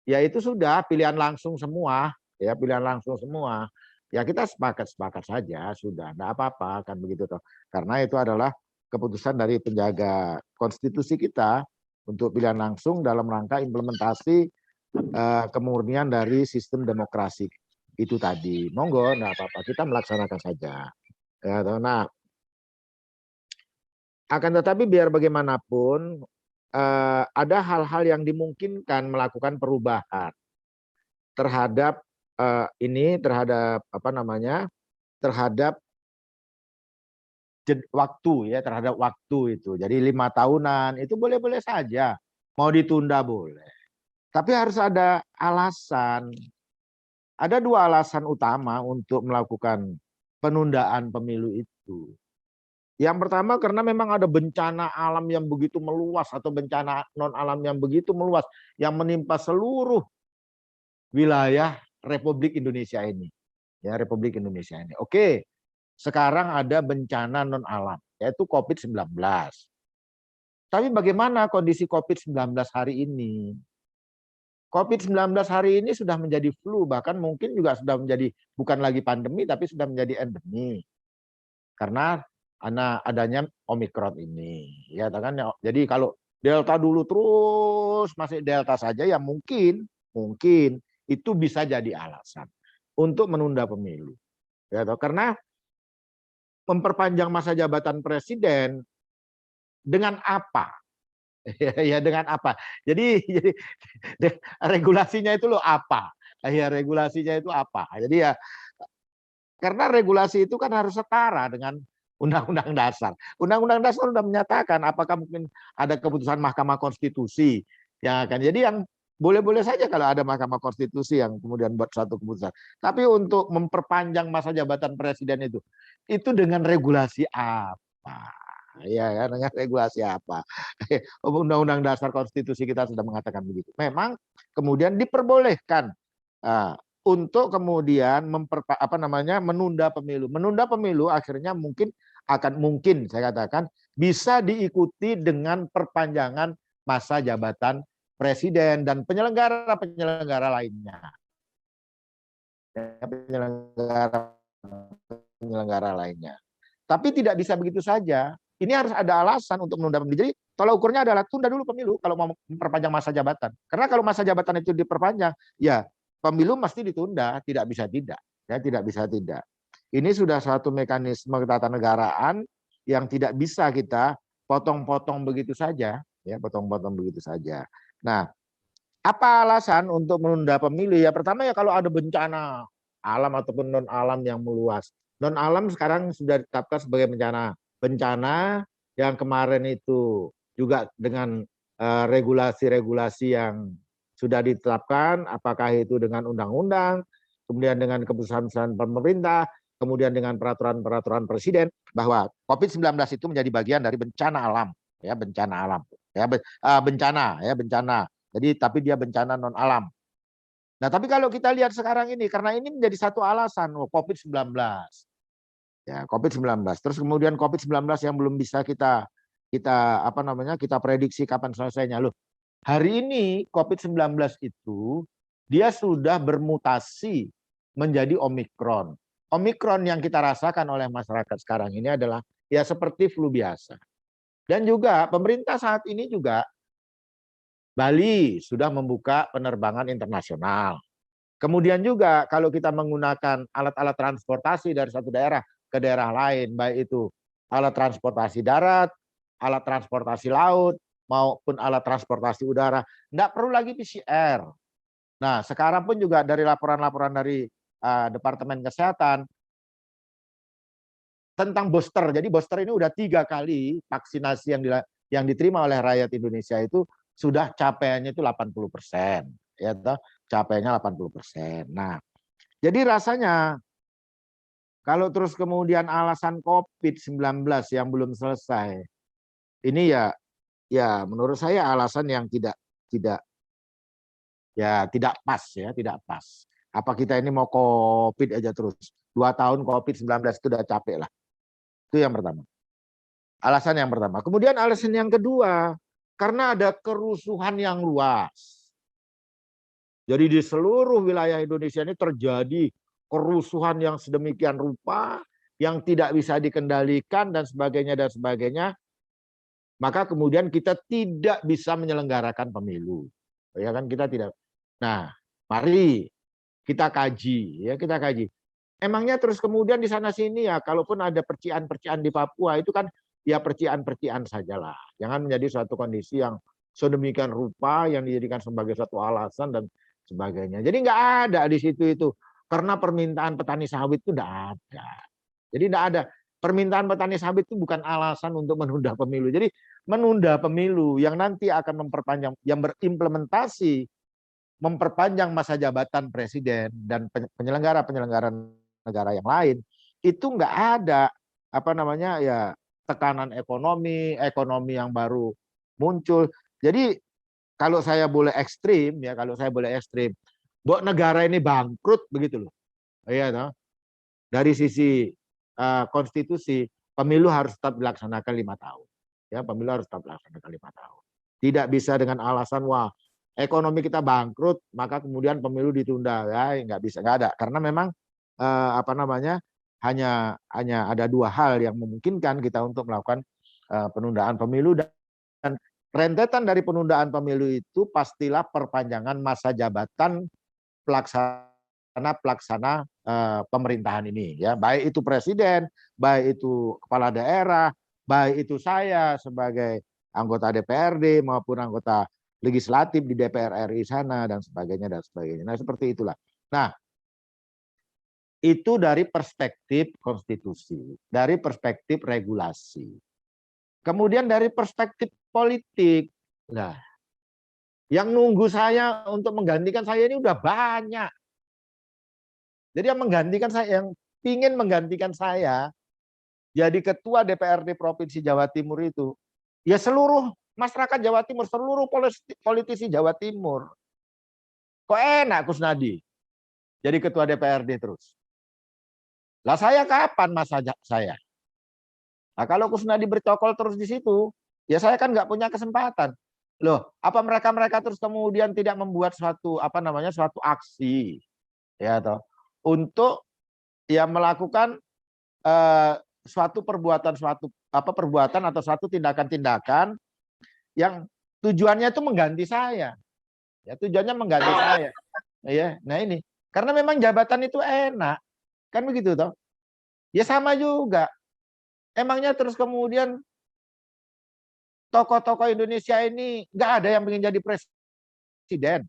ya itu sudah pilihan langsung semua, ya pilihan langsung semua. Ya kita sepakat saja, sudah, enggak apa-apa kan begitu toh. Karena itu adalah keputusan dari penjaga konstitusi kita untuk pilihan langsung dalam rangka implementasi kemurnian dari sistem demokrasi itu tadi. Monggo, enggak apa-apa, kita melaksanakan saja. Ya, nah, akan tetapi biar bagaimanapun ada hal-hal yang dimungkinkan melakukan perubahan terhadap terhadap waktu ya, terhadap waktu itu. Jadi 5 tahunan itu boleh-boleh saja, mau ditunda boleh. Tapi harus ada alasan. Ada 2 alasan utama untuk melakukan penundaan pemilu itu. Yang pertama karena memang ada bencana alam yang begitu meluas atau bencana non alam yang begitu meluas yang menimpa seluruh wilayah Republik Indonesia ini. Ya, Republik Indonesia ini. Oke. Sekarang ada bencana non alam yaitu COVID-19. Tapi bagaimana kondisi COVID-19 hari ini? COVID-19 hari ini sudah menjadi flu, bahkan mungkin juga sudah menjadi bukan lagi pandemi tapi sudah menjadi endemi. Karena adanya Omikron ini, ya kan? Jadi kalau Delta dulu terus masih Delta saja, ya mungkin itu bisa jadi alasan untuk menunda pemilu, ya toh? Karena memperpanjang masa jabatan presiden dengan apa? Ya dengan apa? Jadi regulasinya itu loh apa? Ya regulasinya itu apa? Jadi ya karena regulasi itu kan harus setara dengan Undang-Undang Dasar. Undang-Undang Dasar sudah menyatakan apakah mungkin ada keputusan Mahkamah Konstitusi yang akan. Jadi yang boleh-boleh saja kalau ada Mahkamah Konstitusi yang kemudian buat suatu keputusan. Tapi untuk memperpanjang masa jabatan presiden itu dengan regulasi apa? Ya kan, dengan regulasi apa? Undang-Undang Dasar Konstitusi kita sudah mengatakan begitu. Memang kemudian diperbolehkan untuk kemudian menunda pemilu. Menunda pemilu akhirnya mungkin saya katakan bisa diikuti dengan perpanjangan masa jabatan presiden dan penyelenggara lainnya. Penyelenggara lainnya. Tapi tidak bisa begitu saja. Ini harus ada alasan untuk menunda pemilu. Jadi tolak ukurnya adalah tunda dulu pemilu kalau mau memperpanjang masa jabatan. Karena kalau masa jabatan itu diperpanjang, ya pemilu mesti ditunda, tidak bisa tidak. Ya, tidak bisa tidak. Ini sudah suatu mekanisme ketatanegaraan yang tidak bisa kita potong-potong begitu saja, ya, potong-potong begitu saja. Nah, apa alasan untuk menunda pemilu? Ya pertama ya kalau ada bencana alam ataupun non alam yang meluas. Non alam sekarang sudah ditetapkan sebagai bencana yang kemarin itu juga dengan regulasi-regulasi yang sudah ditetapkan, apakah itu dengan undang-undang, kemudian dengan keputusan pemerintah, kemudian dengan peraturan-peraturan presiden, bahwa COVID-19 itu menjadi bagian dari bencana alam, ya bencana alam, ya bencana. Jadi tapi dia bencana non alam. Nah, tapi kalau kita lihat sekarang ini, karena ini menjadi satu alasan COVID-19. Ya, COVID-19. Terus kemudian COVID-19 yang belum bisa kita prediksi kapan selesainya. Loh, hari ini COVID-19 itu dia sudah bermutasi menjadi Omikron. Omikron yang kita rasakan oleh masyarakat sekarang ini adalah ya seperti flu biasa. Dan juga pemerintah saat ini juga Bali sudah membuka penerbangan internasional. Kemudian juga kalau kita menggunakan alat-alat transportasi dari satu daerah ke daerah lain, baik itu alat transportasi darat, alat transportasi laut, maupun alat transportasi udara, tidak perlu lagi PCR. Nah, sekarang pun juga dari laporan-laporan dari Departemen Kesehatan, tentang booster. Jadi booster ini udah 3 kali vaksinasi yang diterima oleh rakyat Indonesia itu sudah capaiannya itu 80%, ya toh, capaiannya 80%. Nah, jadi rasanya kalau terus kemudian alasan COVID-19 yang belum selesai, ini ya menurut saya alasan yang tidak pas ya, tidak pas. Apa kita ini mau COVID aja terus? 2 tahun COVID-19 itu udah capek lah. Itu yang pertama. Alasan yang pertama. Kemudian alasan yang kedua, karena ada kerusuhan yang luas. Jadi di seluruh wilayah Indonesia ini terjadi kerusuhan yang sedemikian rupa, yang tidak bisa dikendalikan dan sebagainya dan sebagainya. Maka kemudian kita tidak bisa menyelenggarakan pemilu. Ya kan, kita tidak. Nah, mari kita kaji, ya kita kaji. Emangnya terus kemudian di sana sini ya, kalaupun ada percikan-percikan di Papua itu kan ya percikan-percikan sajalah. Jangan menjadi suatu kondisi yang sedemikian rupa yang dijadikan sebagai suatu alasan dan sebagainya. Jadi nggak ada di situ itu. Karena permintaan petani sawit itu nggak ada. Jadi nggak ada. Permintaan petani sawit itu bukan alasan untuk menunda pemilu. Jadi menunda pemilu yang nanti akan memperpanjang, yang berimplementasi memperpanjang masa jabatan presiden dan penyelenggara-penyelenggara negara yang lain, itu nggak ada tekanan ekonomi yang baru muncul. Jadi kalau saya boleh ekstrim, buat negara ini bangkrut begitu loh. Iya, no? Dari sisi konstitusi, pemilu harus tetap dilaksanakan 5 tahun. Ya, pemilu harus tetap dilaksanakan 5 tahun. Tidak bisa dengan alasan wah ekonomi kita bangkrut, maka kemudian pemilu ditunda. Ya, nggak bisa, nggak ada. Karena memang hanya ada 2 hal yang memungkinkan kita untuk melakukan penundaan pemilu, dan rentetan dari penundaan pemilu itu pastilah perpanjangan masa jabatan pelaksana pemerintahan ini, ya, baik itu presiden, baik itu kepala daerah, baik itu saya sebagai anggota DPRD maupun anggota legislatif di DPR RI sana dan sebagainya dan sebagainya. Nah, seperti itulah. Nah, itu dari perspektif konstitusi, dari perspektif regulasi. Kemudian dari perspektif politik. Nah, yang nunggu saya untuk menggantikan saya ini udah banyak. Jadi yang menggantikan saya, yang ingin menggantikan saya jadi ketua DPRD Provinsi Jawa Timur itu, ya seluruh masyarakat Jawa Timur, seluruh politisi Jawa Timur. Kok enak Kusnadi jadi ketua DPRD terus? Lah saya kapan masa saya? Nah, kalau Kusnadi bercokol terus di situ, ya saya kan nggak punya kesempatan. Loh, apa mereka terus kemudian tidak membuat suatu suatu aksi, ya toh, untuk ya melakukan suatu perbuatan atau suatu tindakan-tindakan yang tujuannya itu mengganti saya. Ya, tujuannya mengganti saya. Ya, nah ini. Karena memang jabatan itu enak. Kan begitu toh? Ya sama juga. Emangnya terus kemudian tokoh-tokoh Indonesia ini nggak ada yang ingin jadi presiden?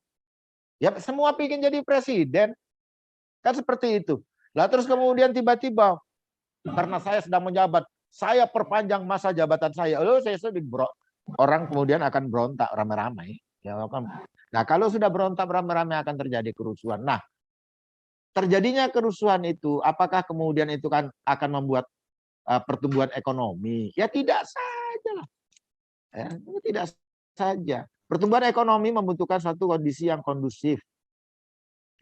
Ya semua ingin jadi presiden. Kan seperti itu. Lah terus kemudian tiba-tiba karena saya sedang menjabat, saya perpanjang masa jabatan saya. Orang kemudian akan berontak ramai-ramai. Ya, nah, kalau sudah berontak ramai-ramai akan terjadi kerusuhan. Nah, terjadinya kerusuhan itu, apakah kemudian itu kan akan membuat pertumbuhan ekonomi? Ya tidak saja lah. Ya, tidak saja. Pertumbuhan ekonomi membutuhkan suatu kondisi yang kondusif.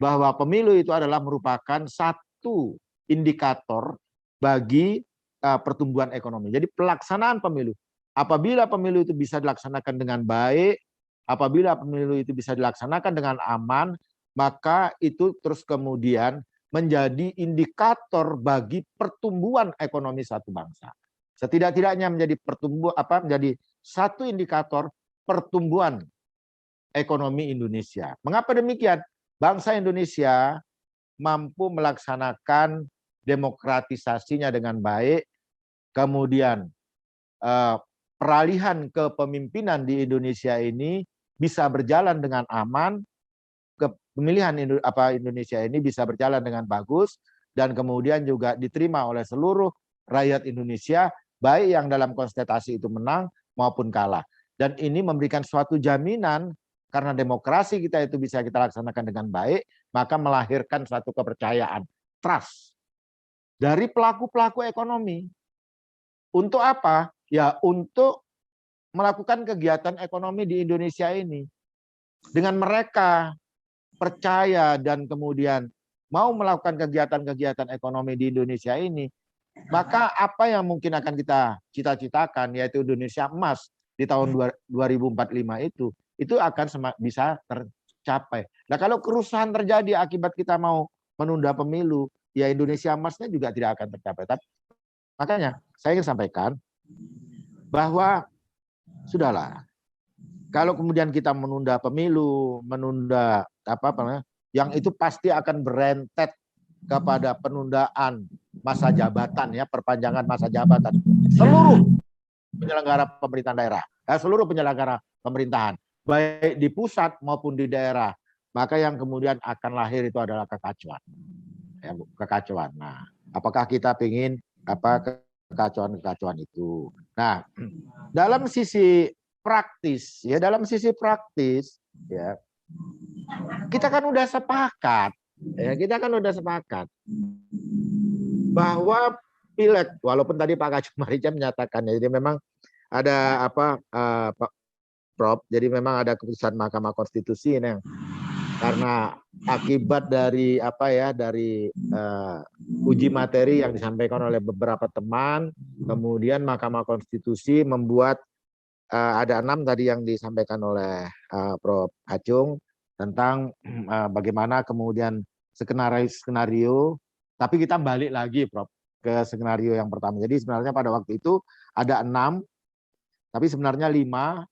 Bahwa pemilu itu adalah merupakan satu indikator bagi pertumbuhan ekonomi. Jadi pelaksanaan pemilu. Apabila pemilu itu bisa dilaksanakan dengan baik, apabila pemilu itu bisa dilaksanakan dengan aman, maka itu terus kemudian menjadi indikator bagi pertumbuhan ekonomi satu bangsa. Setidak-tidaknya menjadi menjadi satu indikator pertumbuhan ekonomi Indonesia. Mengapa demikian? Bangsa Indonesia mampu melaksanakan demokratisasinya dengan baik, kemudian peralihan kepemimpinan di Indonesia ini bisa berjalan dengan aman, pemilihan Indonesia ini bisa berjalan dengan bagus, dan kemudian juga diterima oleh seluruh rakyat Indonesia, baik yang dalam kontestasi itu menang maupun kalah. Dan ini memberikan suatu jaminan karena demokrasi kita itu bisa kita laksanakan dengan baik, maka melahirkan suatu kepercayaan, trust dari pelaku-pelaku ekonomi. Untuk apa? Ya untuk melakukan kegiatan ekonomi di Indonesia ini. Dengan mereka percaya dan kemudian mau melakukan kegiatan-kegiatan ekonomi di Indonesia ini, maka apa yang mungkin akan kita cita-citakan, yaitu Indonesia emas di tahun 2045 itu akan bisa tercapai. Nah, kalau kerusuhan terjadi akibat kita mau menunda pemilu, ya Indonesia emasnya juga tidak akan tercapai. Tapi, makanya saya ingin sampaikan bahwa sudahlah, kalau kemudian kita menunda pemilu, menunda yang itu pasti akan berentet kepada penundaan masa jabatan, ya, perpanjangan masa jabatan seluruh penyelenggara pemerintahan daerah, seluruh penyelenggara pemerintahan, baik di pusat maupun di daerah. Maka yang kemudian akan lahir itu adalah kekacauan, ya, kekacauan. Nah, apakah kita ingin kekacauan itu? Nah, dalam sisi praktis, ya, ya, kita kan udah sepakat, bahwa pileg, walaupun tadi Pak Kacung Marica menyatakan, ya, jadi memang ada Pak Prof, jadi memang ada keputusan Mahkamah Konstitusi ini yang karena akibat dari uji materi yang disampaikan oleh beberapa teman, kemudian Mahkamah Konstitusi membuat ada 6 tadi yang disampaikan oleh Prof. Kacung tentang bagaimana kemudian skenario, tapi kita balik lagi, Prof, ke skenario yang pertama. Jadi sebenarnya pada waktu itu ada 6, tapi sebenarnya 5.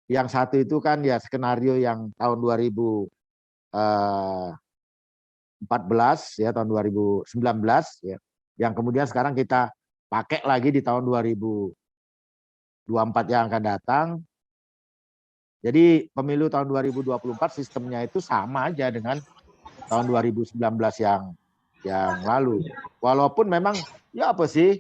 Yang satu itu kan ya skenario yang tahun 2014, ya, tahun 2019, ya, yang kemudian sekarang kita pakai lagi di tahun 2024 yang akan datang. Jadi pemilu tahun 2024 sistemnya itu sama aja dengan tahun 2019 yang lalu. Walaupun memang ya apa sih,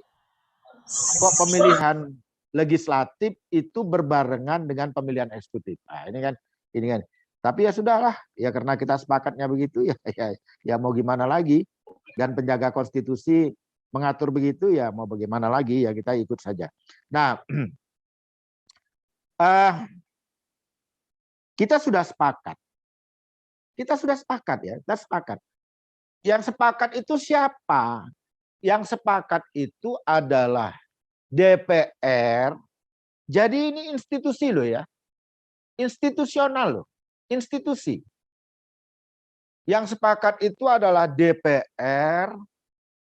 kok pemilihan legislatif itu berbarengan dengan pemilihan eksekutif. Nah, ini kan. Tapi ya sudahlah, ya karena kita sepakatnya begitu, ya mau gimana lagi. Dan penjaga konstitusi mengatur begitu, ya mau bagaimana lagi, ya kita ikut saja. Nah, kita sudah sepakat. Kita sepakat. Yang sepakat itu siapa? Yang sepakat itu adalah DPR. Jadi ini institusi loh, ya. Institusional loh. Institusi. Yang sepakat itu adalah DPR,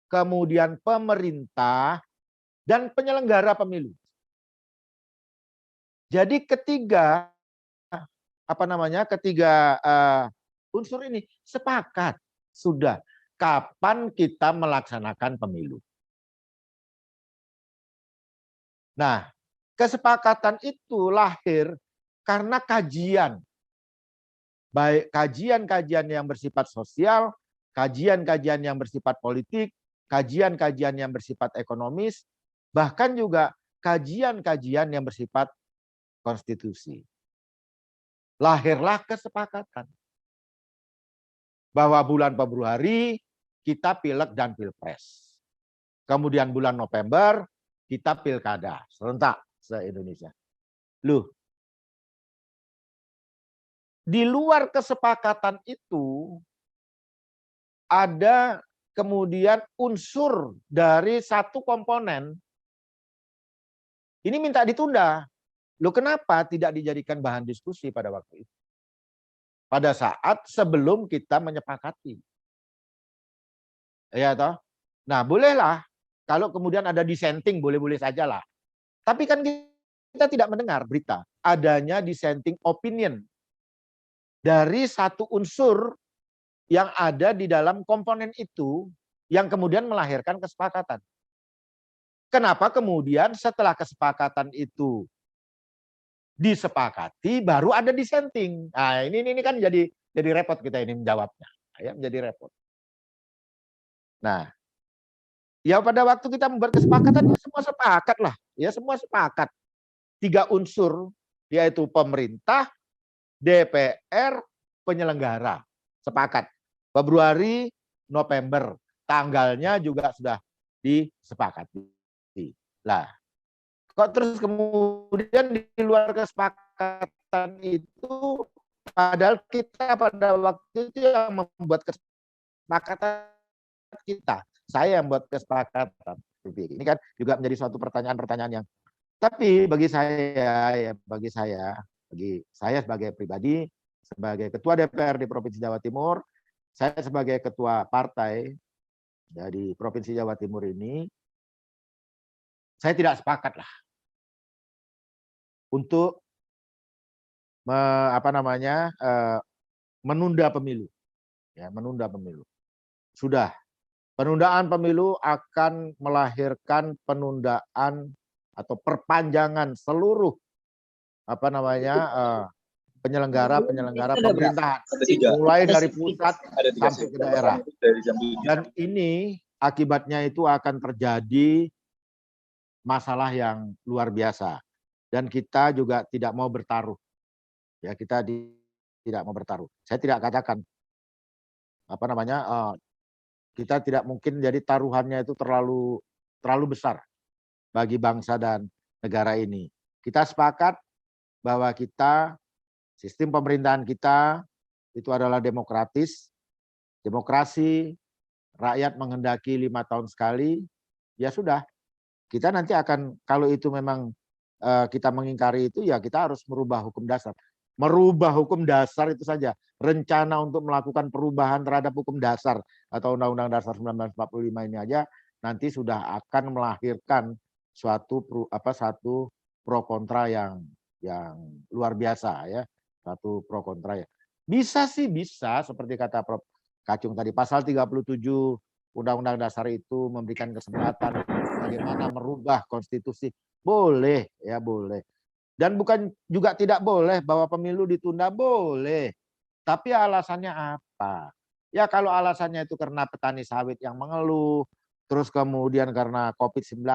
kemudian pemerintah, dan penyelenggara pemilu. Jadi ketiga unsur ini sepakat sudah kapan kita melaksanakan pemilu. Nah, kesepakatan itu lahir karena kajian, baik kajian-kajian yang bersifat sosial, kajian-kajian yang bersifat politik, kajian-kajian yang bersifat ekonomis, bahkan juga kajian-kajian yang bersifat konstitusi. Lahirlah kesepakatan bahwa bulan Februari kita pileg dan pilpres. Kemudian bulan November kita pilkada serentak se-Indonesia. Loh, di luar kesepakatan itu ada kemudian unsur dari satu komponen. Ini minta ditunda. Loh, kenapa tidak dijadikan bahan diskusi pada waktu itu? Pada saat sebelum kita menyepakati. Ya toh? Nah, bolehlah. Kalau kemudian ada dissenting, boleh-boleh saja lah. Tapi kan kita tidak mendengar berita adanya dissenting opinion dari satu unsur yang ada di dalam komponen itu yang kemudian melahirkan kesepakatan. Kenapa kemudian setelah kesepakatan itu disepakati baru ada dissenting? Nah, ini kan jadi repot kita ini menjawabnya. Ya, menjadi repot. Nah, Ya pada waktu kita membuat kesepakatan ya semua sepakat lah, ya semua sepakat. 3 unsur yaitu pemerintah, DPR, penyelenggara sepakat. Februari, November, tanggalnya juga sudah disepakati. Lah, kok terus kemudian di luar kesepakatan itu, padahal kita pada waktu itu yang membuat kesepakatan kita. Saya yang buat kesepakatan. Ini kan juga menjadi suatu pertanyaan-pertanyaan yang, tapi bagi saya sebagai pribadi, sebagai ketua DPR di Provinsi Jawa Timur, saya sebagai ketua partai ya, di Provinsi Jawa Timur ini, saya tidak sepakat lah untuk menunda pemilu. Ya, menunda pemilu. Sudah. Penundaan pemilu akan melahirkan penundaan atau perpanjangan seluruh penyelenggara pemerintahan, mulai dari pusat sampai ke daerah. Dan ini akibatnya itu akan terjadi masalah yang luar biasa. Dan kita juga tidak mau bertaruh. Ya, kita tidak mau bertaruh. Saya tidak katakan kita tidak mungkin jadi taruhannya itu terlalu besar bagi bangsa dan negara ini. Kita sepakat bahwa sistem pemerintahan kita itu adalah demokratis, demokrasi, rakyat menghendaki 5 tahun sekali, ya sudah. Kita nanti akan, kalau itu memang kita mengingkari itu, ya kita harus merubah hukum dasar. Merubah hukum dasar itu saja. Rencana untuk melakukan perubahan terhadap hukum dasar atau Undang-Undang Dasar 1945 ini aja nanti sudah akan melahirkan satu pro kontra yang luar biasa ya. Satu pro kontra ya. Bisa sih, bisa seperti kata Prof. Kacung tadi, pasal 37 Undang-Undang Dasar itu memberikan kesempatan bagaimana merubah konstitusi. Boleh, ya boleh. Dan bukan juga tidak boleh bahwa pemilu ditunda, boleh. Tapi alasannya apa? Ya kalau alasannya itu karena petani sawit yang mengeluh, terus kemudian karena COVID-19,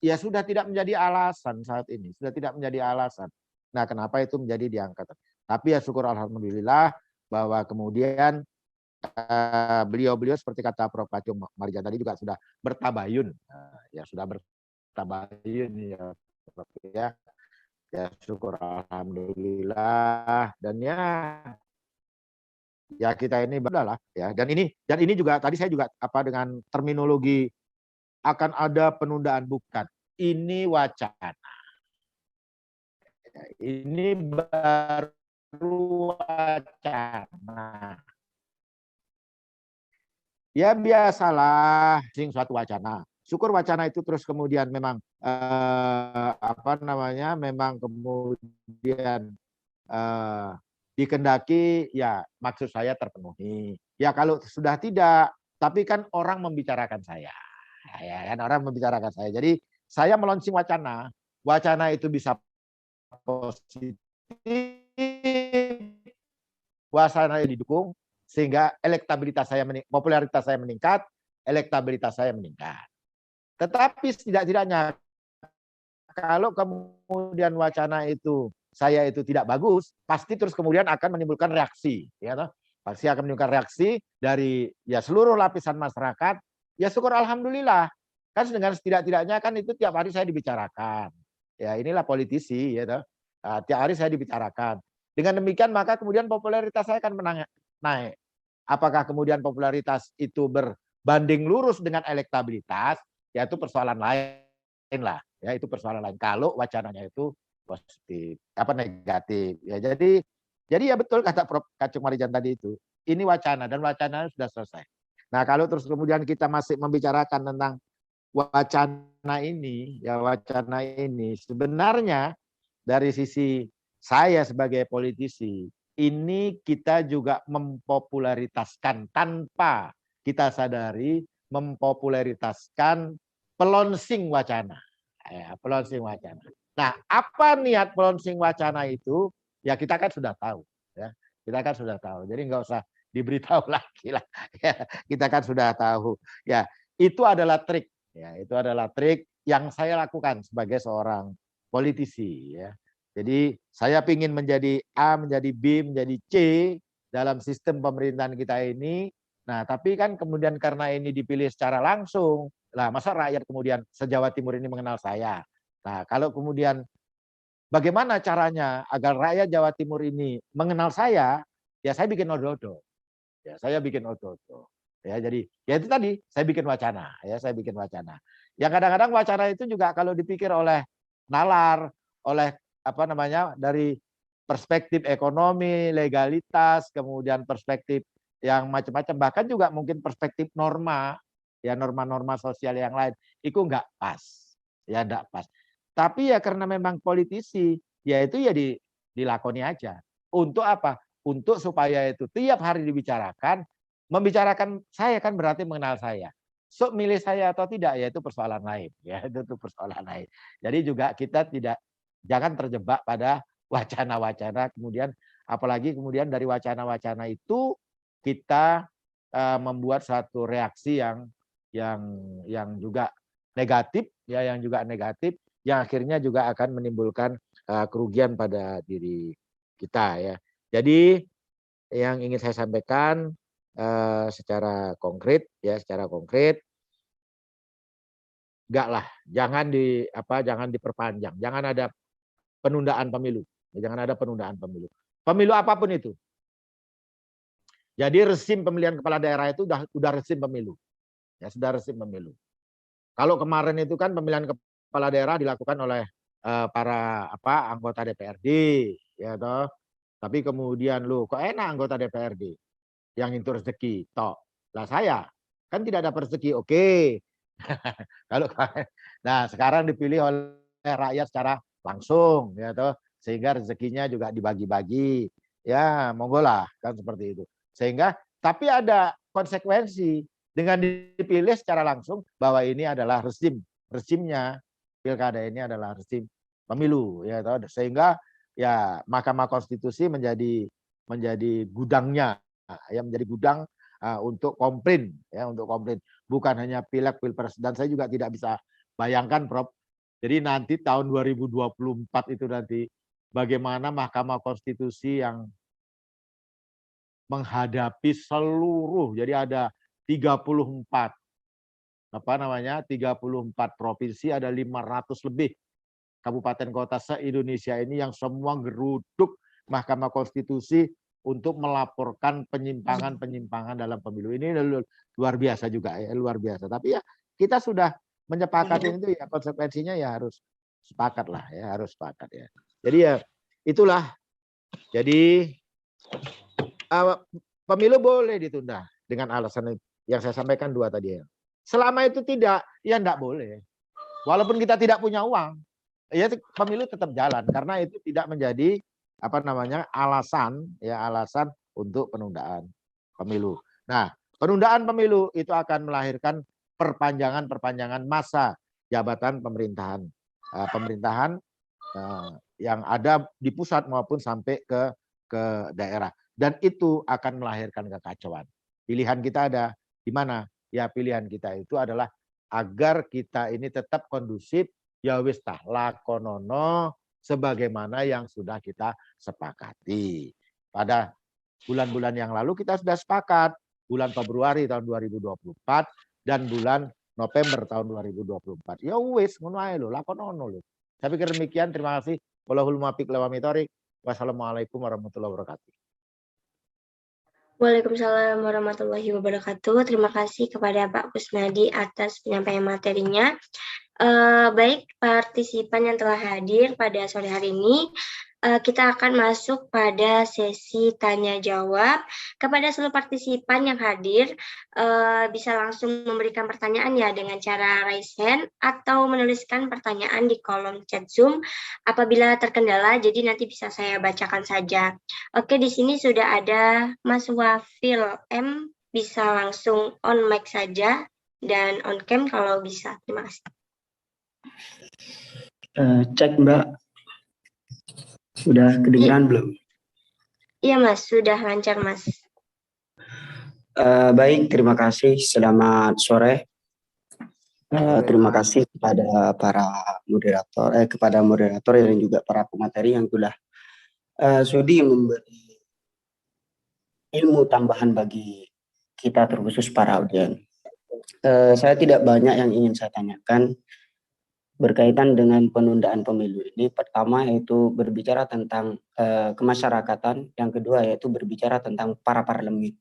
ya sudah tidak menjadi alasan saat ini. Sudah tidak menjadi alasan. Nah, kenapa itu menjadi diangkat? Tapi ya syukur alhamdulillah bahwa kemudian beliau-beliau seperti kata Prof. Kacung Marijan tadi juga sudah bertabayun. Ya sudah bertabayun ya. Ya syukur alhamdulillah, dan ya kita ini berdalah ya, dan ini juga tadi saya juga dengan terminologi akan ada penundaan, bukan, ini wacana, ini baru wacana. Ya biasalah sing suatu wacana. Syukur wacana itu terus kemudian memang memang kemudian dikendaki, ya maksud saya terpenuhi. Ya kalau sudah tidak, tapi kan orang membicarakan saya. Ya kan orang membicarakan saya. Jadi saya melonsing wacana. Wacana itu bisa positif, wacana didukung sehingga elektabilitas saya popularitas saya meningkat, elektabilitas saya meningkat. Tetapi setidak-tidaknya kalau kemudian wacana itu saya itu tidak bagus, pasti terus kemudian akan menimbulkan reaksi, ya toh? Pasti akan menimbulkan reaksi dari ya seluruh lapisan masyarakat. Ya syukur alhamdulillah. Kan dengan setidak-tidaknya kan itu tiap hari saya dibicarakan. Ya inilah politisi, ya toh? Tiap hari saya dibicarakan. Dengan demikian maka kemudian popularitas saya akan naik. Apakah kemudian popularitas itu berbanding lurus dengan elektabilitas? Ya itu persoalan lain lah, ya itu persoalan lain. Kalau wacananya itu positif, negatif, ya jadi ya betul kata Prof. Kacung Marijan tadi itu, ini wacana dan wacananya sudah selesai. Nah kalau terus kemudian kita masih membicarakan tentang wacana ini, ya wacana ini sebenarnya dari sisi saya sebagai politisi, ini kita juga mempopularitaskan tanpa kita sadari, mempopularitaskan pelonsing wacana. Ya, pelonsing wacana. Nah, apa niat pelonsing wacana itu? Ya kita kan sudah tahu. Ya, kita kan sudah tahu. Jadi nggak usah diberitahu lagi lah. Ya, kita kan sudah tahu. Ya, itu adalah trik. Ya, itu adalah trik yang saya lakukan sebagai seorang politisi. Ya. Jadi saya ingin menjadi A, menjadi B, menjadi C dalam sistem pemerintahan kita ini. Nah, tapi kan kemudian karena ini dipilih secara langsung, lah masa rakyat kemudian se-Jawa Timur ini mengenal saya. Nah, kalau kemudian bagaimana caranya agar rakyat Jawa Timur ini mengenal saya, ya saya bikin odo-odo. Ya, saya bikin odo-odo. Ya, jadi ya itu tadi saya bikin wacana, ya saya bikin wacana. Yang kadang-kadang wacana itu juga kalau dipikir oleh nalar, oleh apa namanya dari perspektif ekonomi, legalitas, kemudian perspektif yang macam-macam, bahkan juga mungkin perspektif norma, ya norma-norma sosial yang lain, itu enggak pas, ya enggak pas. Tapi ya karena memang politisi, ya itu ya dilakoni aja. Untuk apa? Untuk supaya itu tiap hari dibicarakan, membicarakan saya kan berarti mengenal saya. So milih saya atau tidak ya itu persoalan lain, ya itu persoalan lain. Jadi juga kita jangan terjebak pada wacana-wacana, kemudian apalagi kemudian dari wacana-wacana itu kita membuat satu reaksi yang juga negatif, ya yang juga negatif, yang akhirnya juga akan menimbulkan kerugian pada diri kita, ya. Jadi yang ingin saya sampaikan secara konkret, ya secara konkret, enggak lah, jangan diperpanjang, jangan ada penundaan pemilu, jangan ada penundaan pemilu. Pemilu apapun itu. Jadi rezim pemilihan kepala daerah itu udah rezim pemilu. Ya, sudah rezim pemilu. Kalau kemarin itu kan pemilihan kepala daerah dilakukan oleh para anggota DPRD, ya toh. Tapi kemudian kok enak anggota DPRD yang itu rezeki, toh. Lah saya kan tidak dapat rezeki, oke. Kalau nah sekarang dipilih oleh rakyat secara langsung, ya toh, sehingga rezekinya juga dibagi-bagi. Ya, monggo lah kan seperti itu. Sehingga tapi ada konsekuensi dengan dipilih secara langsung bahwa ini adalah rezimnya pilkada ini adalah rezim pemilu, ya toh. Sehingga ya Mahkamah Konstitusi menjadi gudangnya, ya menjadi gudang untuk komplain, ya untuk komplain. Bukan hanya pileg, pilpres, dan saya juga tidak bisa bayangkan, Prof. Jadi nanti tahun 2024 itu nanti bagaimana Mahkamah Konstitusi yang menghadapi seluruh, jadi ada 34 provinsi, ada 500 lebih kabupaten kota se-Indonesia ini yang semua geruduk Mahkamah Konstitusi untuk melaporkan penyimpangan-penyimpangan dalam pemilu. Ini luar biasa juga, ya, luar biasa. Tapi ya kita sudah menyepakati itu, ya konsekuensinya ya harus sepakat lah, ya harus sepakat, ya. Jadi ya itulah. Jadi pemilu boleh ditunda dengan alasan yang saya sampaikan dua tadi, ya. Selama itu tidak, ya enggak boleh. Walaupun kita tidak punya uang, ya pemilu tetap jalan karena itu tidak menjadi alasan, ya alasan untuk penundaan pemilu. Nah, penundaan pemilu itu akan melahirkan perpanjangan masa jabatan pemerintahan yang ada di pusat maupun sampai ke daerah, dan itu akan melahirkan kekacauan. Pilihan kita ada di mana? Ya pilihan kita itu adalah agar kita ini tetap kondusif, ya wis tah lakonono sebagaimana yang sudah kita sepakati. Pada bulan-bulan yang lalu kita sudah sepakat, bulan Februari tahun 2024 dan bulan November tahun 2024. Ya wis ngono ae lho, lakonono lho. Saya pikir demikian, terima kasih. Wallahul muwaffiq ila aqwamit. Wassalamualaikum warahmatullahi wabarakatuh. Waalaikumsalam warahmatullahi wabarakatuh. Terima kasih kepada Pak Kusnadi atas penyampaian materinya. Baik partisipan yang telah hadir pada sore hari ini, kita akan masuk pada sesi tanya jawab. Kepada seluruh partisipan yang hadir, bisa langsung memberikan pertanyaan ya dengan cara raise hand atau menuliskan pertanyaan di kolom chat Zoom. Apabila terkendala, jadi nanti bisa saya bacakan saja. Oke, di sini sudah ada Mas Wafil M, bisa langsung on mic saja dan on cam kalau bisa. Terima kasih. Cek Mbak, sudah kedengeran belum? Iya Mas, sudah lancar Mas. Baik, terima kasih. Selamat sore. Terima kasih kepada para moderator dan juga para pemateri yang telah sudi memberi ilmu tambahan bagi kita terkhusus para audiens. Saya tidak banyak yang ingin saya tanyakan berkaitan dengan penundaan pemilu ini. Pertama yaitu berbicara tentang kemasyarakatan, yang kedua yaitu berbicara tentang para parlemen.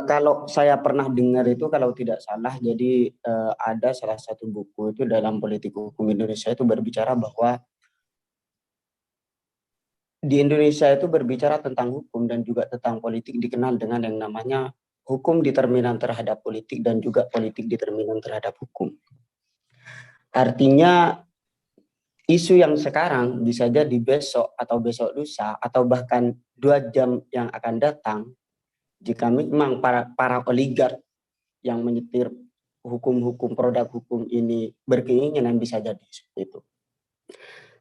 Kalau saya pernah dengar itu kalau tidak salah, jadi ada salah satu buku itu dalam politik hukum Indonesia itu berbicara bahwa di Indonesia itu berbicara tentang hukum dan juga tentang politik dikenal dengan yang namanya hukum determinan terhadap politik dan juga politik determinan terhadap hukum. Artinya isu yang sekarang bisa jadi besok atau besok lusa atau bahkan 2 jam yang akan datang, jika memang para oligark yang menyetir hukum-hukum produk hukum ini berkeinginan bisa jadi seperti itu.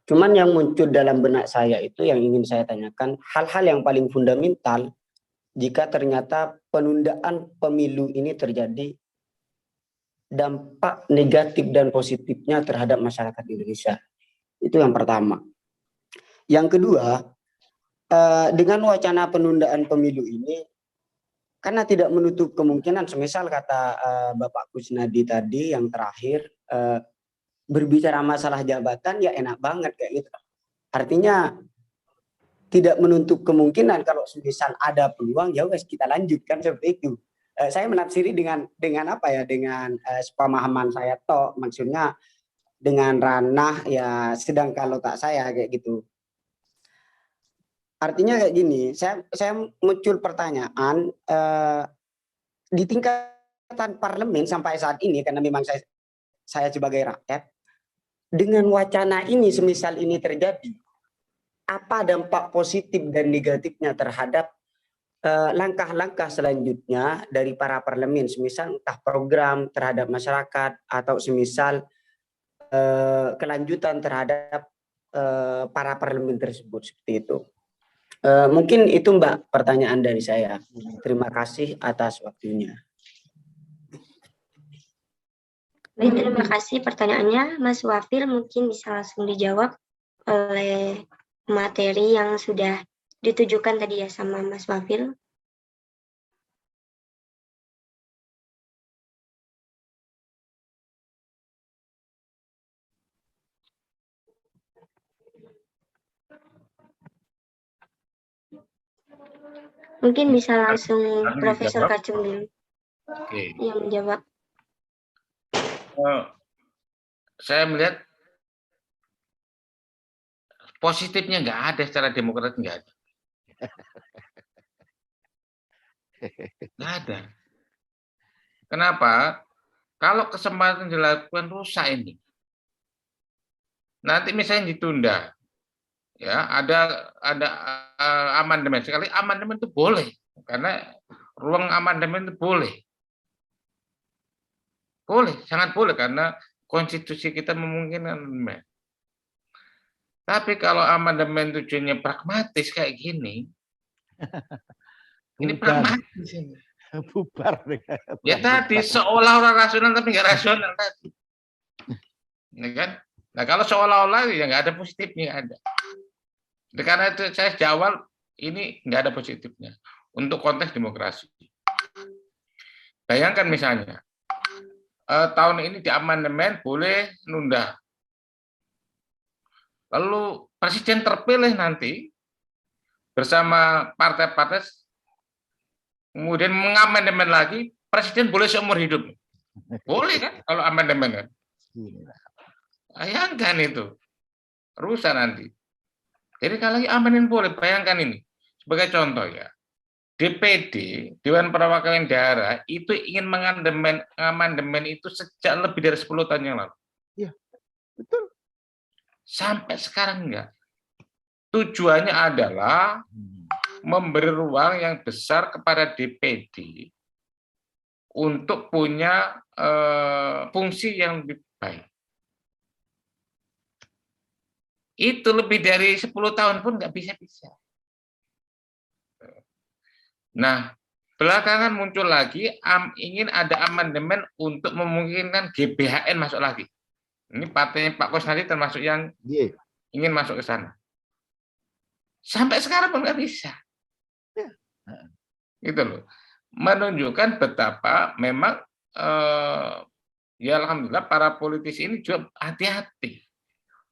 Cuman yang muncul dalam benak saya itu yang ingin saya tanyakan, hal-hal yang paling fundamental jika ternyata penundaan pemilu ini terjadi, dampak negatif dan positifnya terhadap masyarakat Indonesia. Itu yang pertama. Yang kedua, dengan wacana penundaan pemilu ini, karena tidak menutup kemungkinan, semisal kata Bapak Kusnadi tadi yang terakhir, berbicara masalah jabatan ya enak banget kayak gitu. Artinya tidak menutup kemungkinan kalau semisal ada peluang ya wes kita lanjutkan seperti itu. Saya menafsiri dengan apa ya, dengan sepemahaman saya toh, maksudnya dengan ranah ya sedang kalau tak saya kayak gitu. Artinya kayak gini, saya muncul pertanyaan di tingkatan parlemen sampai saat ini, karena memang saya sebagai rakyat, dengan wacana ini semisal ini terjadi, apa dampak positif dan negatifnya terhadap langkah-langkah selanjutnya dari para parlemen, semisal entah program terhadap masyarakat atau semisal kelanjutan terhadap para parlemen tersebut seperti itu. Mungkin itu Mbak pertanyaan dari saya. Terima kasih atas waktunya. Baik, terima kasih pertanyaannya, Mas Wafil. Mungkin bisa langsung dijawab oleh materi yang sudah ditujukan tadi ya sama Mas Wafil. Mungkin bisa langsung Profesor Kacung dulu yang menjawab. Saya melihat positifnya nggak ada, secara demokrat nggak ada. Nggak ada. Kenapa? Kalau kesempatan dilakukan rusak ini. Nanti misalnya ditunda, ya ada amandemen. Sekali amandemen itu boleh, karena ruang amandemen itu boleh, sangat boleh karena konstitusi kita memungkinkan. Tapi kalau amandemen tujuannya pragmatis kayak gini, ini pragmatis ini. Bubar. Ya tadi seolah-olah rasional tapi nggak rasional tadi, ya kan? Nah kalau seolah-olah ya nggak ada positifnya, ada. Karena itu saya jawab ini nggak ada positifnya untuk konteks demokrasi. Bayangkan misalnya tahun ini di amandemen boleh nunda, lalu presiden terpilih nanti bersama partai-partai kemudian mengamandemen lagi, presiden boleh seumur hidup. Boleh kan kalau amandemen kan? Bayangkan itu rusak nanti. Jadi kalau amandemen boleh, bayangkan ini sebagai contoh ya. DPD, Dewan Perwakilan Daerah itu ingin mengamandemen itu sejak lebih dari 10 tahun yang lalu. Iya, betul. Sampai sekarang enggak. Tujuannya adalah memberi ruang yang besar kepada DPD untuk punya fungsi yang lebih baik. Itu lebih dari 10 tahun pun nggak bisa-bisa. Nah, Belakangan muncul lagi ingin ada amandemen untuk memungkinkan GBHN masuk lagi. Ini partainya Pak Kusnadi termasuk yang ingin masuk ke sana. Sampai sekarang pun nggak bisa. Gitu loh. Menunjukkan betapa memang ya alhamdulillah para politisi ini juga hati-hati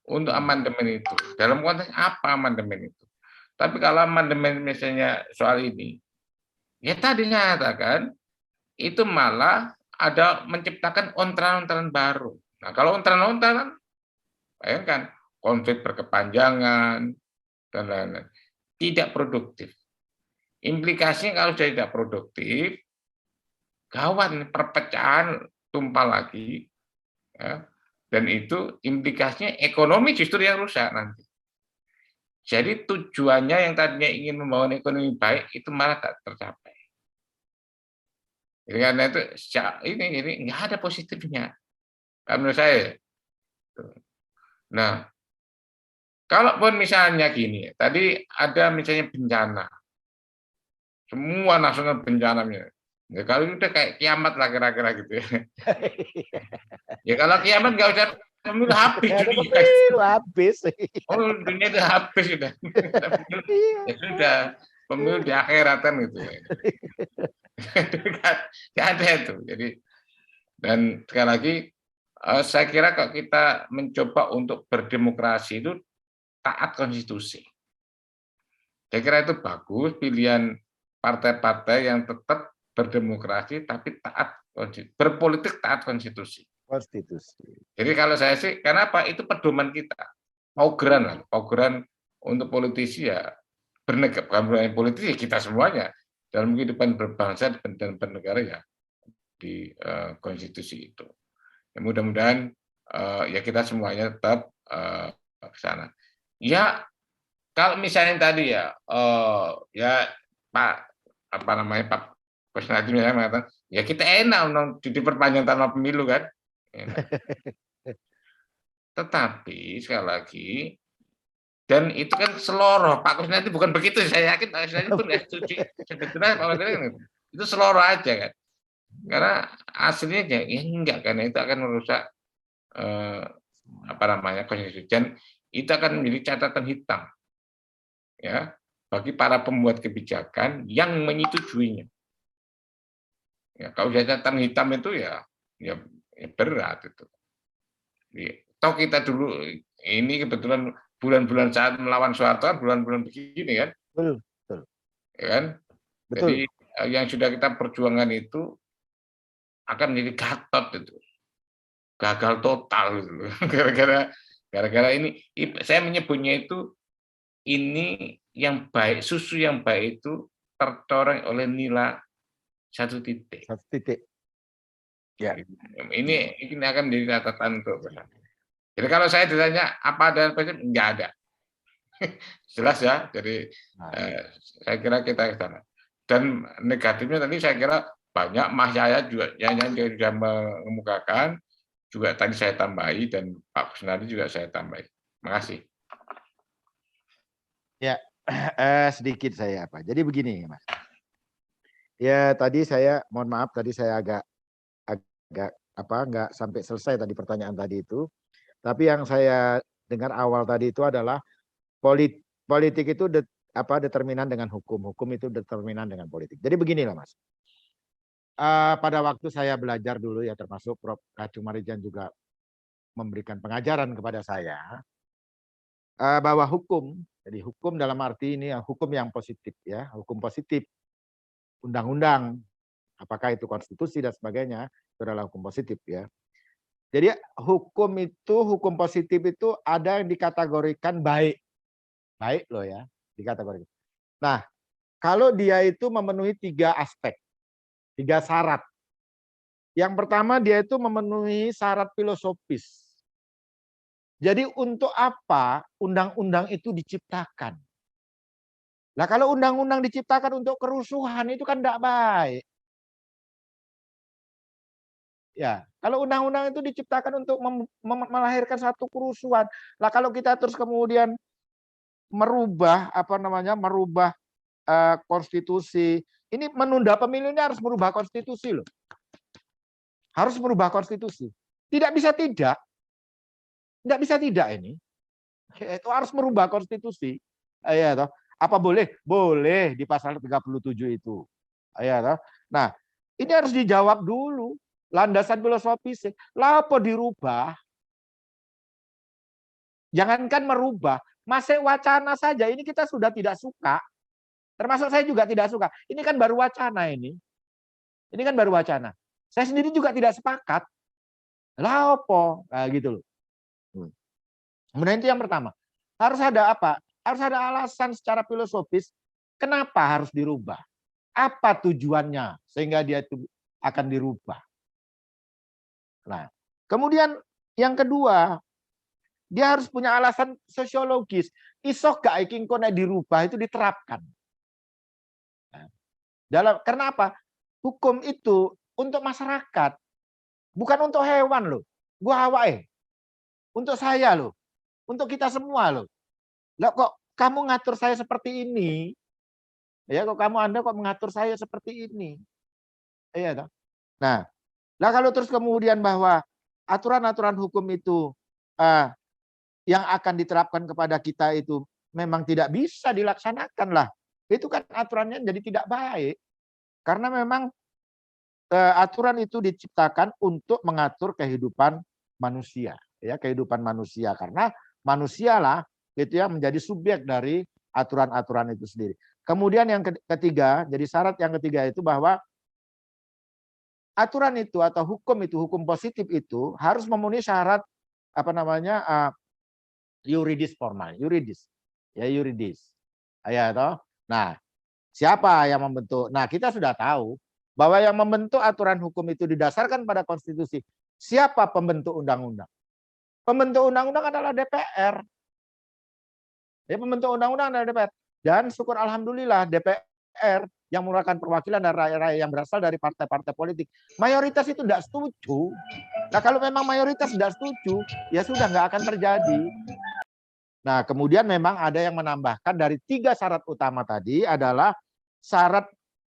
untuk amandemen itu. Dalam konteks apa amandemen itu? Tapi kalau amandemen misalnya soal ini, ya tadi nyatakan itu malah ada menciptakan ontaran-ontaran baru. Nah, kalau ontaran-ontaran, bayangkan konflik berkepanjangan dan lain-lain, tidak produktif. Implikasinya kalau sudah tidak produktif, gawat perpecahan tumpah lagi, ya, dan itu implikasinya ekonomi justru yang rusak nanti. Jadi tujuannya yang tadinya ingin membangun ekonomi baik itu malah tak tercapai. Jadi karena itu ini nggak ada positifnya, menurut saya. Nah, kalaupun misalnya gini, tadi ada misalnya bencana, semua nasional bencananya. Ya, kalau itu udah kayak kiamat lah kira-kira gitu ya. Ya kalau kiamat nggak usah pemilu, habis dunia. Habis. Oh, dunia itu habis sudah. Ya sudah, pemilu di akhiratan gitu ya. Nggak ada itu. Jadi, dan sekali lagi saya kira kalau kita mencoba untuk berdemokrasi itu taat konstitusi. Saya kira itu bagus pilihan partai-partai yang tetap berdemokrasi tapi taat berpolitik taat konstitusi. Jadi kalau saya sih, kenapa itu pedoman kita, paugeran untuk politisi ya bernegara, politisi kita semuanya dalam kehidupan berbangsa dan bernegara ya di konstitusi itu. Ya, mudah-mudahan ya kita semuanya tetap ke sana. Ya kalau misalnya tadi ya ya Pak Kusnadi mengatakan ya kita enak diperpanjang tanpa pemilu kan. Tetapi sekali lagi, dan itu kan seloroh, Pak Kusnadi bukan begitu, saya yakin Pak Kusnadi pun nggak setuju. Itu seloroh aja kan. Karena aslinya ya enggak, karena itu akan merusak konstitusi, dan itu akan menjadi catatan hitam ya bagi para pembuat kebijakan yang menyetujuinya. Ya, kalau catatan hitam itu ya berat itu. Toh kita dulu ini kebetulan bulan-bulan saat melawan Soeharto, bulan-bulan begini kan, betul. Ya kan? Betul. Jadi yang sudah kita perjuangkan itu akan menjadi gatot itu, gagal total gitu. Gara-gara ini, saya menyebutnya itu ini yang baik, susu yang baik itu tercoreng oleh nila 1 titik. 1 titik. Ya. Ini akan menjadi catatan untuk bersama. Jadi kalau saya ditanya apa ada presiden, nggak ada. Jelas ya. Jadi saya kira kita ke sana. Dan negatifnya tadi saya kira banyak Mas Yaya juga yang sudah mengemukakan, juga tadi saya tambahi dan Pak Kusnadi juga saya tambahi. Terima kasih. Ya, sedikit saya apa. Jadi begini, Mas. Ya tadi saya mohon maaf tadi saya agak nggak sampai selesai tadi pertanyaan tadi itu. Tapi yang saya dengar awal tadi itu adalah politik itu determinan dengan hukum itu determinan dengan politik. Jadi beginilah Mas. Pada waktu saya belajar dulu ya, termasuk Prof. Kacung Marijan juga memberikan pengajaran kepada saya bahwa hukum, jadi hukum dalam arti ini hukum yang positif ya, hukum positif, undang-undang, apakah itu konstitusi dan sebagainya, itu adalah hukum positif ya. Jadi hukum positif itu ada yang dikategorikan baik loh ya, dikategorikan. Nah, kalau dia itu memenuhi 3 aspek, 3 syarat. Yang pertama dia itu memenuhi syarat filosofis. Jadi untuk apa undang-undang itu diciptakan? Nah kalau undang-undang diciptakan untuk kerusuhan itu kan tidak baik. Ya, kalau undang-undang itu diciptakan untuk melahirkan satu kerusuhan. Lah kalau kita terus kemudian merubah konstitusi. Ini menunda pemilu ini harus merubah konstitusi loh. Harus merubah konstitusi. Tidak bisa tidak. Tidak bisa tidak ini. Itu harus merubah konstitusi. Ya, toh. Apa boleh? Boleh di pasal 37 itu. Ya, toh. Nah, ini harus dijawab dulu. Landasan filosofis. Lah apa dirubah? Jangankan merubah, masih wacana saja ini kita sudah tidak suka. Termasuk saya juga tidak suka. Ini kan baru wacana ini. Ini kan baru wacana. Saya sendiri juga tidak sepakat. Lah apa? Nah, gitu loh. Kemudian itu yang pertama. Harus ada apa? Harus ada alasan secara filosofis kenapa harus dirubah. Apa tujuannya sehingga dia itu akan dirubah. Nah, kemudian yang kedua, dia harus punya alasan sosiologis. Iso gak iki engko nek dirubah itu diterapkan. Karena apa? Hukum itu untuk masyarakat, bukan untuk hewan loh. Gua awake. Untuk saya loh. Untuk kita semua loh. Lah kok kamu ngatur saya seperti ini? Ya, Anda kok mengatur saya seperti ini? Iya toh? Nah, lah kalau terus kemudian bahwa aturan-aturan hukum itu yang akan diterapkan kepada kita itu memang tidak bisa dilaksanakan lah. Itu kan aturannya jadi tidak baik. Karena memang aturan itu diciptakan untuk mengatur kehidupan manusia. Ya, kehidupan manusia. Karena manusialah itu yang menjadi subjek dari aturan-aturan itu sendiri. Kemudian yang ketiga, jadi syarat yang ketiga itu bahwa aturan itu atau hukum positif itu harus memenuhi syarat apa namanya yuridis formal, yuridis. Ya toh. Nah, siapa yang membentuk? Nah, kita sudah tahu bahwa yang membentuk aturan hukum itu didasarkan pada konstitusi. Siapa pembentuk undang-undang? Pembentuk undang-undang adalah DPR. Ya, pembentuk undang-undang adalah DPR. Dan syukur alhamdulillah DPR yang merupakan perwakilan dari rakyat yang berasal dari partai-partai politik. Mayoritas itu tidak setuju. Nah, kalau memang mayoritas tidak setuju, ya sudah nggak akan terjadi. Nah, kemudian memang ada yang menambahkan dari 3 syarat utama tadi adalah syarat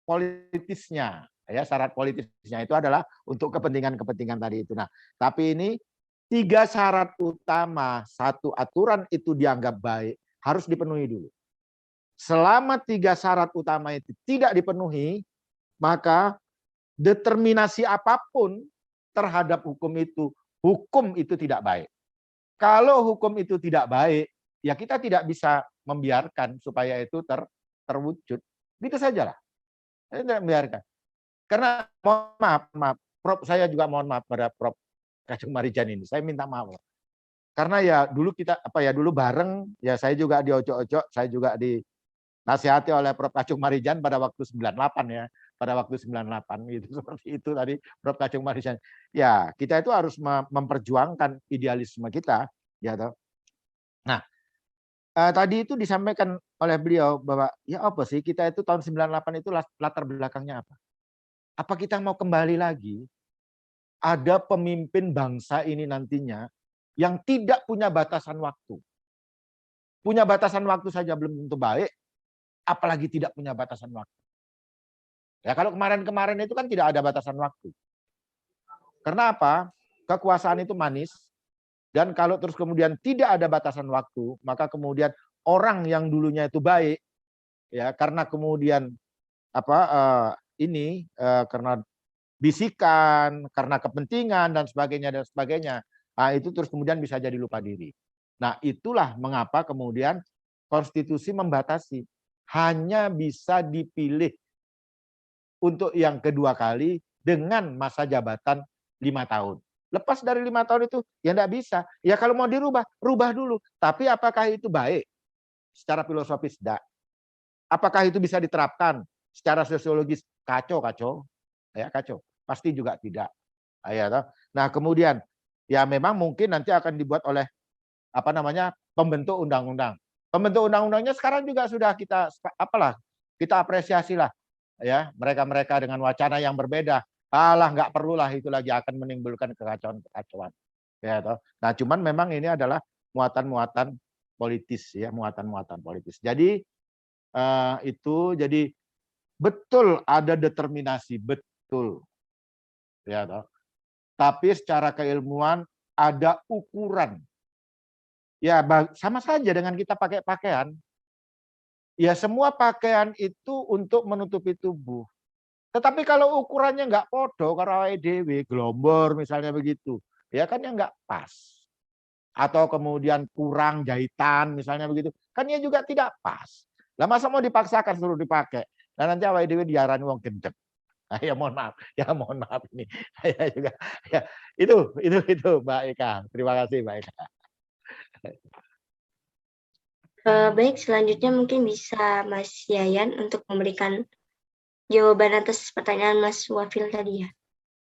politisnya. Ya, syarat politisnya itu adalah untuk kepentingan-kepentingan tadi itu. Nah, tapi ini 3 syarat utama, 1 aturan itu dianggap baik, harus dipenuhi dulu. Selama 3 syarat utama itu tidak dipenuhi, maka determinasi apapun terhadap hukum itu tidak baik. Kalau hukum itu tidak baik, ya kita tidak bisa membiarkan supaya itu terwujud. Gitu sajalah. Saya tidak membiarkan. Karena mohon maaf, Prof, saya juga mohon maaf pada Prof Kacung Marijan ini. Saya minta maaf. Karena ya dulu dulu bareng, ya saya juga diojok-ojok, saya juga dinasihati oleh Prof Kacung Marijan pada waktu 98 ya. Pada waktu 98 gitu, seperti itu tadi Prof Kacung Marijan. Ya, kita itu harus memperjuangkan idealisme kita, ya toh. Nah, tadi itu disampaikan oleh beliau bahwa ya apa sih kita itu tahun 98 itu latar belakangnya apa? Apa kita mau kembali lagi? Ada pemimpin bangsa ini nantinya yang tidak punya batasan waktu. Punya batasan waktu saja belum tentu baik, apalagi tidak punya batasan waktu. Ya kalau kemarin-kemarin itu kan tidak ada batasan waktu. Karena apa? Kekuasaan itu manis, dan kalau terus kemudian tidak ada batasan waktu, maka kemudian orang yang dulunya itu baik, ya karena kemudian karena bisikan, karena kepentingan dan sebagainya, nah, itu terus kemudian bisa jadi lupa diri. Nah, itulah mengapa kemudian konstitusi membatasi hanya bisa dipilih untuk yang kedua kali dengan masa jabatan 5 tahun. Lepas dari 5 tahun itu ya enggak bisa. Ya kalau mau dirubah, rubah dulu. Tapi apakah itu baik? Secara filosofis enggak. Apakah itu bisa diterapkan? Secara sosiologis kacau. Ya kacau. Pasti juga tidak. Nah, kemudian ya memang mungkin nanti akan dibuat oleh pembentuk undang-undang. Pembentuk undang-undangnya sekarang juga sudah kita apresiasi lah. Ya, mereka dengan wacana yang berbeda. Nggak perlulah itu lagi akan menimbulkan kekacauan. Ya, toh. Nah, cuman memang ini adalah muatan-muatan politis ya, muatan-muatan politis. Jadi itu. Jadi betul ada determinasi, betul. Ya, toh. Tapi secara keilmuan ada ukuran. Ya, sama saja dengan kita pakai pakaian. Ya, semua pakaian itu untuk menutupi tubuh. Tetapi kalau ukurannya nggak podo, kalau EDW, gelombor misalnya begitu, ya kan yang nggak pas. Atau kemudian kurang jahitan misalnya begitu, kan ya juga tidak pas. Lah masa mau dipaksakan suruh dipakai? Nah nanti awake dhewe diarani wong gendek. Nah, ya mohon maaf ini. Saya juga ya itu Mbak Eka. Terima kasih Mbak Eka. Baik, selanjutnya mungkin bisa Mas Yayan untuk memberikan jawaban atas pertanyaan Mas Wafil tadi ya.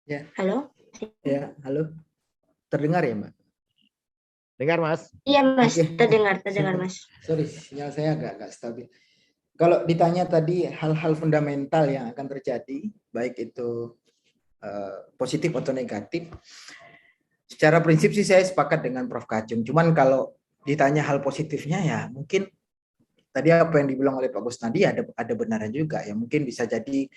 Ya. Halo? Ya, halo. Terdengar ya, Mbak? Dengar Mas? Iya Mas, Oke. terdengar Mas. Sorry, sinyal saya agak stabil. Kalau ditanya tadi hal-hal fundamental yang akan terjadi, baik itu positif atau negatif, secara prinsip sih saya sepakat dengan Prof. Kacung. Cuman kalau ditanya hal positifnya ya mungkin tadi apa yang dibilang oleh Pak Kusnadi ada benarnya juga ya, mungkin bisa jadi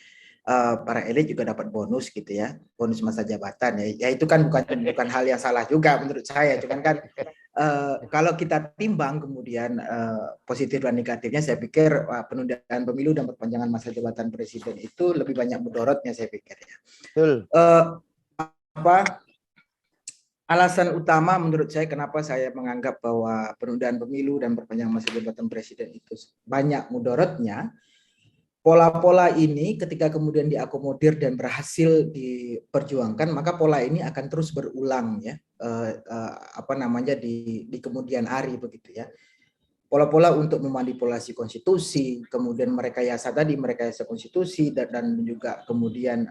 para elit juga dapat bonus gitu ya, bonus masa jabatan ya itu kan bukan hal yang salah juga menurut saya, cuman kan kalau kita timbang kemudian positif dan negatifnya, saya pikir penundaan pemilu dan perpanjangan masa jabatan presiden itu lebih banyak mudorotnya saya pikir ya. Betul. Alasan utama menurut saya kenapa saya menganggap bahwa penundaan pemilu dan perpanjangan masa jabatan presiden itu banyak mudorotnya, pola-pola ini ketika kemudian diakomodir dan berhasil diperjuangkan, maka pola ini akan terus berulang ya, di kemudian hari begitu ya. Pola-pola untuk memanipulasi konstitusi, kemudian merekayasa konstitusi dan juga kemudian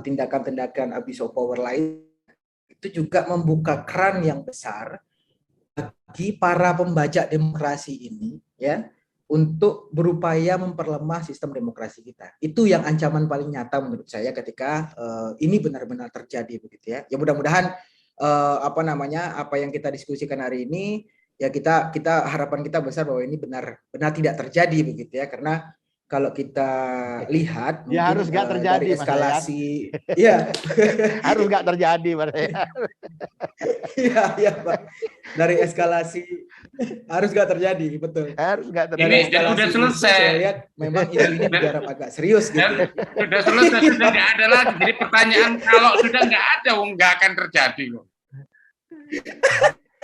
tindakan-tindakan abuse of power lain itu juga membuka keran yang besar bagi para pembajak demokrasi ini ya untuk berupaya memperlemah sistem demokrasi kita. Itu yang ancaman paling nyata menurut saya ketika ini benar-benar terjadi begitu ya. Ya mudah-mudahan apa yang kita diskusikan hari ini ya kita harapan kita besar bahwa ini benar tidak terjadi begitu ya, karena kalau kita lihat ya harus nggak terjadi dari eskalasi ya harus nggak terjadi Mas. Iya Pak, dari eskalasi harus nggak terjadi, betul, harus nggak terjadi. Ini sudah selesai, saya lihat memang ini digarap agak serius gitu. Sudah selesai, sudah nggak ada lagi. Jadi pertanyaan kalau sudah nggak ada nggak akan terjadi loh.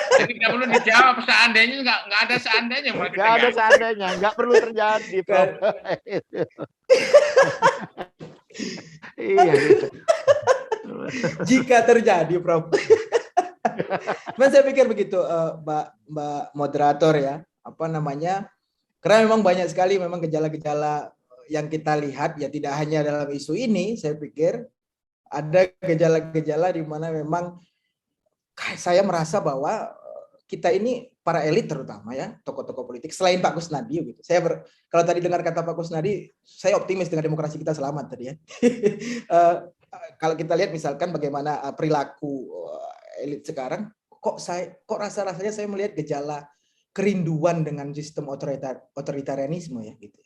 Jadi nggak perlu dijawab, seandainya nggak ada seandainya. Nggak ada seandainya, nggak perlu terjadi, Prof. Iya. Gitu. Jika terjadi, Prof. Mas saya pikir begitu, Mbak moderator ya, karena memang banyak sekali memang gejala-gejala yang kita lihat ya, tidak hanya dalam isu ini, saya pikir ada gejala-gejala di mana memang saya merasa bahwa kita ini para elit terutama ya, tokoh-tokoh politik selain Pak Kusnadi gitu. Kalau tadi dengar kata Pak Kusnadi, saya optimis dengan demokrasi kita selamat tadi ya. Kalau kita lihat misalkan bagaimana perilaku elit sekarang, kok rasa-rasanya saya melihat gejala kerinduan dengan sistem otoritarianisme ya gitu.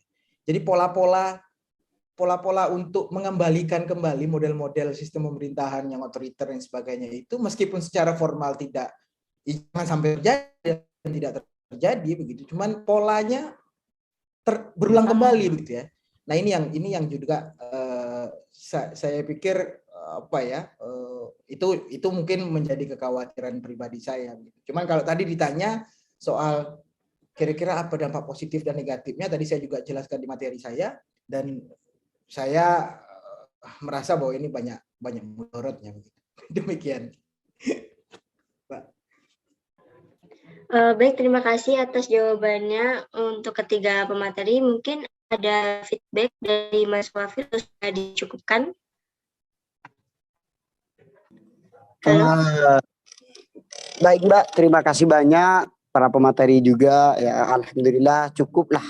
Jadi pola-pola untuk mengembalikan kembali model-model sistem pemerintahan yang otoriter dan sebagainya itu, meskipun secara formal jangan sampai terjadi, tidak terjadi begitu, cuman polanya berulang kembali begitu ya. Nah ini yang juga saya pikir itu mungkin menjadi kekhawatiran pribadi saya. Cuman kalau tadi ditanya soal kira-kira apa dampak positif dan negatifnya, tadi saya juga jelaskan di materi saya, dan saya merasa bahwa ini banyak mudorotnya. Demikian. Baik, terima kasih atas jawabannya. Untuk ketiga pemateri, mungkin ada feedback dari Mas Wafil, sudah dicukupkan? Baik Mbak, terima kasih banyak para pemateri juga ya, alhamdulillah cukup lah.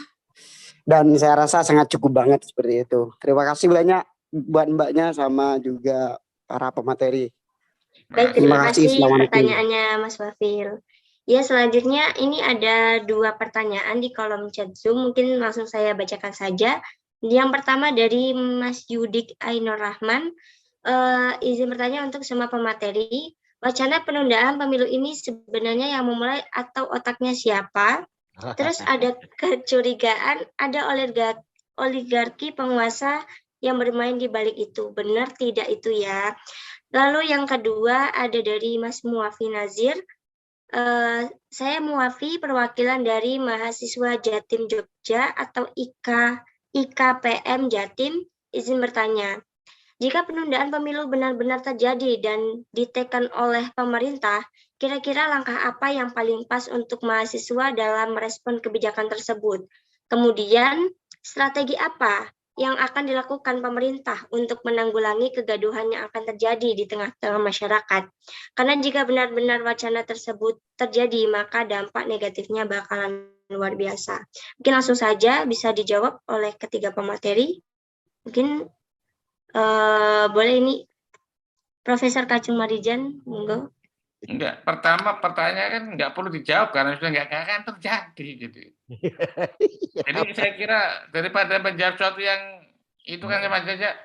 Dan saya rasa sangat cukup banget seperti itu. Terima kasih banyak buat Mbaknya sama juga para pemateri. Baik, terima kasih pertanyaannya Mas Wafil. Ya, selanjutnya ini ada 2 pertanyaan di kolom chat Zoom, mungkin langsung saya bacakan saja. Yang pertama dari Mas Yudik Ainur Rahman, izin bertanya untuk semua pemateri, wacana penundaan pemilu ini sebenarnya yang memulai atau otaknya siapa? Terus ada kecurigaan ada oligarki penguasa yang bermain di balik itu. Benar tidak itu ya? Lalu yang kedua ada dari Mas Muafi Nazir, saya Muafi, perwakilan dari mahasiswa Jatim Jogja atau IKPM Jatim, izin bertanya. Jika penundaan pemilu benar-benar terjadi dan ditekan oleh pemerintah, kira-kira langkah apa yang paling pas untuk mahasiswa dalam merespon kebijakan tersebut? Kemudian, strategi apa yang akan dilakukan pemerintah untuk menanggulangi kegaduhan yang akan terjadi di tengah-tengah masyarakat? Karena jika benar-benar wacana tersebut terjadi, maka dampak negatifnya bakalan luar biasa. Mungkin langsung saja bisa dijawab oleh ketiga pemateri. Mungkin boleh ini Profesor Kacung Marijan, monggo. Enggak, pertama pertanyaan kan nggak perlu dijawab karena sudah nggak akan terjadi gitu. Jadi saya kira daripada menjawab sesuatu yang itu kan sama saja.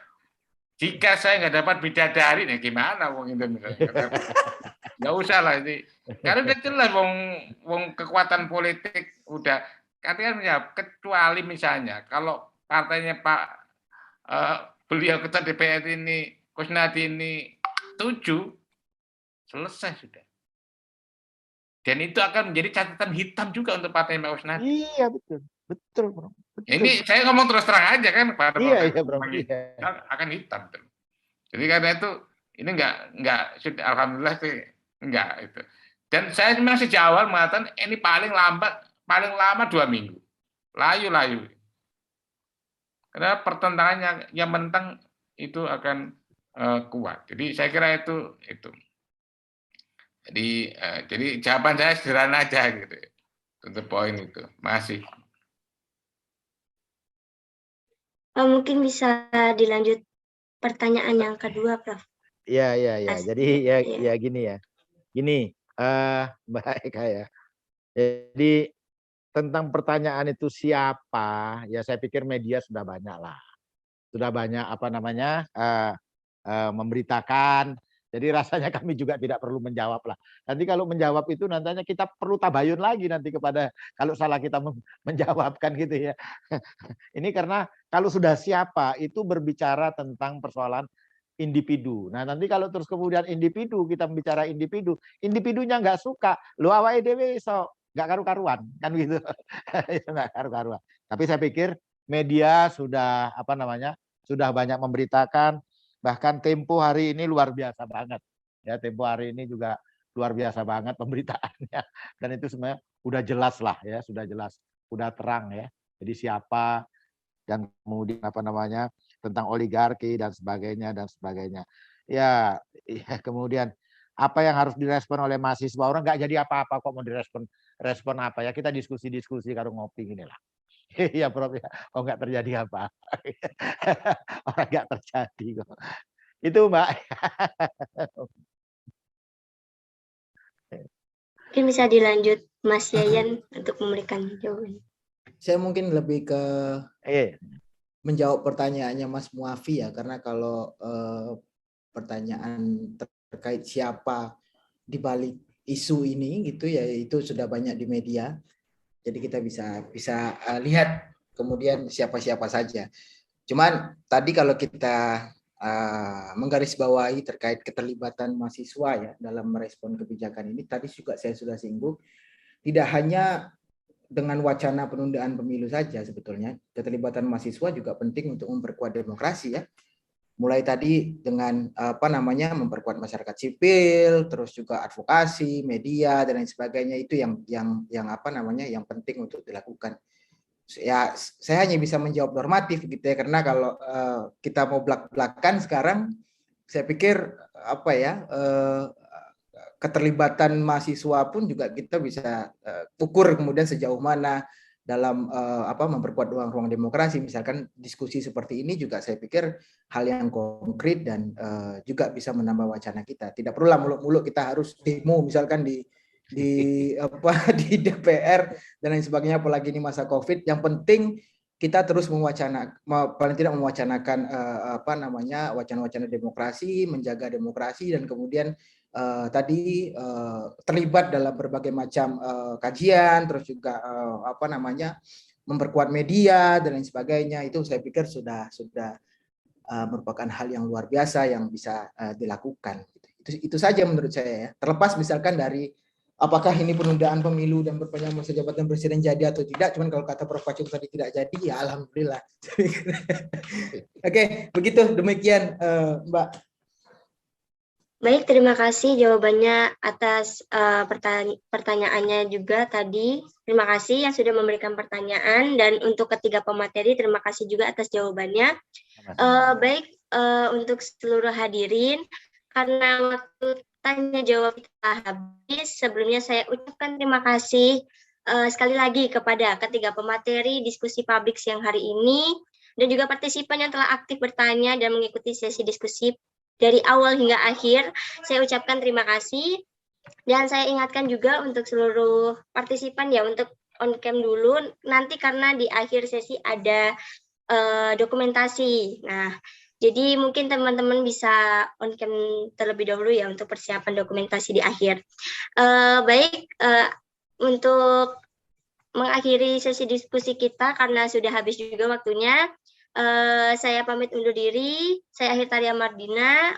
Jika saya nggak dapat bidadari, nih gimana wong itu misalnya? Nggak usah lah ini. Karena udah jelas wong kekuatan politik udah katanya menjawab, kecuali misalnya kalau partainya Pak beliau ketua DPR ini Kusnadi ini 7, selesai sudah. Dan itu akan menjadi catatan hitam juga untuk partai Pak Kusnadi. Iya betul, betul bro. Betul. Ini saya ngomong terus terang aja kan pada Iya bro. Iya. akan hitam. Jadi karena itu ini enggak sudah alhamdulillah sih enggak itu. Dan saya memang sejak awal mengatakan ini paling lama 2 minggu. Layu. Karena pertentangan yang mentang itu akan kuat. Jadi saya kira itu. Jadi jawaban saya sederhana aja gitu. Untuk poin itu masih. Mungkin bisa dilanjut pertanyaan yang kedua, Prof. Iya. Jadi ya gini ya. Gini, Mbak Eka ya. Jadi tentang pertanyaan itu siapa, ya saya pikir media sudah banyak lah. Sudah banyak memberitakan. Jadi rasanya kami juga tidak perlu menjawab lah. Nanti kalau menjawab itu nantinya kita perlu tabayun lagi nanti kepada kalau salah kita menjawabkan gitu ya. Ini karena kalau sudah siapa itu berbicara tentang persoalan individu. Nah nanti kalau terus kemudian individu kita bicara individunya nggak suka, lo awake dhewe iso nggak karu-karuan kan gitu. Nggak karu-karuan. Tapi saya pikir media sudah sudah banyak memberitakan, bahkan Tempo hari ini luar biasa banget. Ya Tempo hari ini juga luar biasa banget pemberitaannya. Dan itu sebenarnya udah jelas lah ya, sudah jelas, udah terang ya. Jadi siapa dan kemudian tentang oligarki dan sebagainya. Ya kemudian apa yang harus direspon oleh mahasiswa, orang nggak jadi apa-apa kok mau direspon apa ya, kita diskusi karo ngopi gini lah. Iya Prof ya, oh nggak terjadi apa, orang nggak terjadi kok. Itu Mbak. Mungkin bisa dilanjut Mas Yayan untuk memberikan jawaban. Saya mungkin lebih ke menjawab pertanyaannya Mas Muafi ya, karena kalau pertanyaan terkait siapa di balik isu ini gitu ya, itu sudah banyak di media. Jadi kita bisa lihat kemudian siapa-siapa saja. Cuman tadi kalau kita menggarisbawahi terkait keterlibatan mahasiswa ya dalam merespon kebijakan ini, tadi juga saya sudah singgung, tidak hanya dengan wacana penundaan pemilu saja sebetulnya, keterlibatan mahasiswa juga penting untuk memperkuat demokrasi ya. Mulai tadi dengan memperkuat masyarakat sipil, terus juga advokasi, media dan lain sebagainya, itu yang penting untuk dilakukan. Ya, saya hanya bisa menjawab normatif gitu ya, karena kalau kita mau belak-belakan sekarang, saya pikir keterlibatan mahasiswa pun juga kita bisa ukur kemudian sejauh mana dalam memperkuat ruang-ruang demokrasi. Misalkan diskusi seperti ini juga saya pikir hal yang konkret dan juga bisa menambah wacana kita. Tidak perlulah muluk-muluk kita harus demo misalkan di di apa di DPR dan lain sebagainya, apalagi ini masa COVID. Yang penting kita terus paling tidak mewacanakan apa namanya wacana-wacana demokrasi, menjaga demokrasi, dan kemudian tadi terlibat dalam berbagai macam kajian, terus juga apa namanya memperkuat media dan lain sebagainya. Itu saya pikir sudah merupakan hal yang luar biasa yang bisa dilakukan. Itu saja menurut saya ya. Terlepas misalkan dari apakah ini penundaan pemilu dan perpanjangan masa jabatan presiden jadi atau tidak, cuman kalau kata Prof. Kacung tadi tidak jadi, ya alhamdulillah. Oke, begitu, demikian Mbak. Baik, terima kasih jawabannya atas pertanyaannya juga tadi. Terima kasih yang sudah memberikan pertanyaan, dan untuk ketiga pemateri terima kasih juga atas jawabannya. Baik, untuk seluruh hadirin, karena waktu tanya jawab kita habis, sebelumnya saya ucapkan terima kasih sekali lagi kepada ketiga pemateri diskusi publik siang hari ini, dan juga partisipan yang telah aktif bertanya dan mengikuti sesi diskusi dari awal hingga akhir. Saya ucapkan terima kasih, dan saya ingatkan juga untuk seluruh partisipan ya, untuk on cam dulu nanti, karena di akhir sesi ada dokumentasi. Nah, jadi mungkin teman-teman bisa on cam terlebih dahulu ya untuk persiapan dokumentasi di akhir. Baik, untuk mengakhiri sesi diskusi kita karena sudah habis juga waktunya, saya pamit undur diri. Saya Akhirtaria Mardina.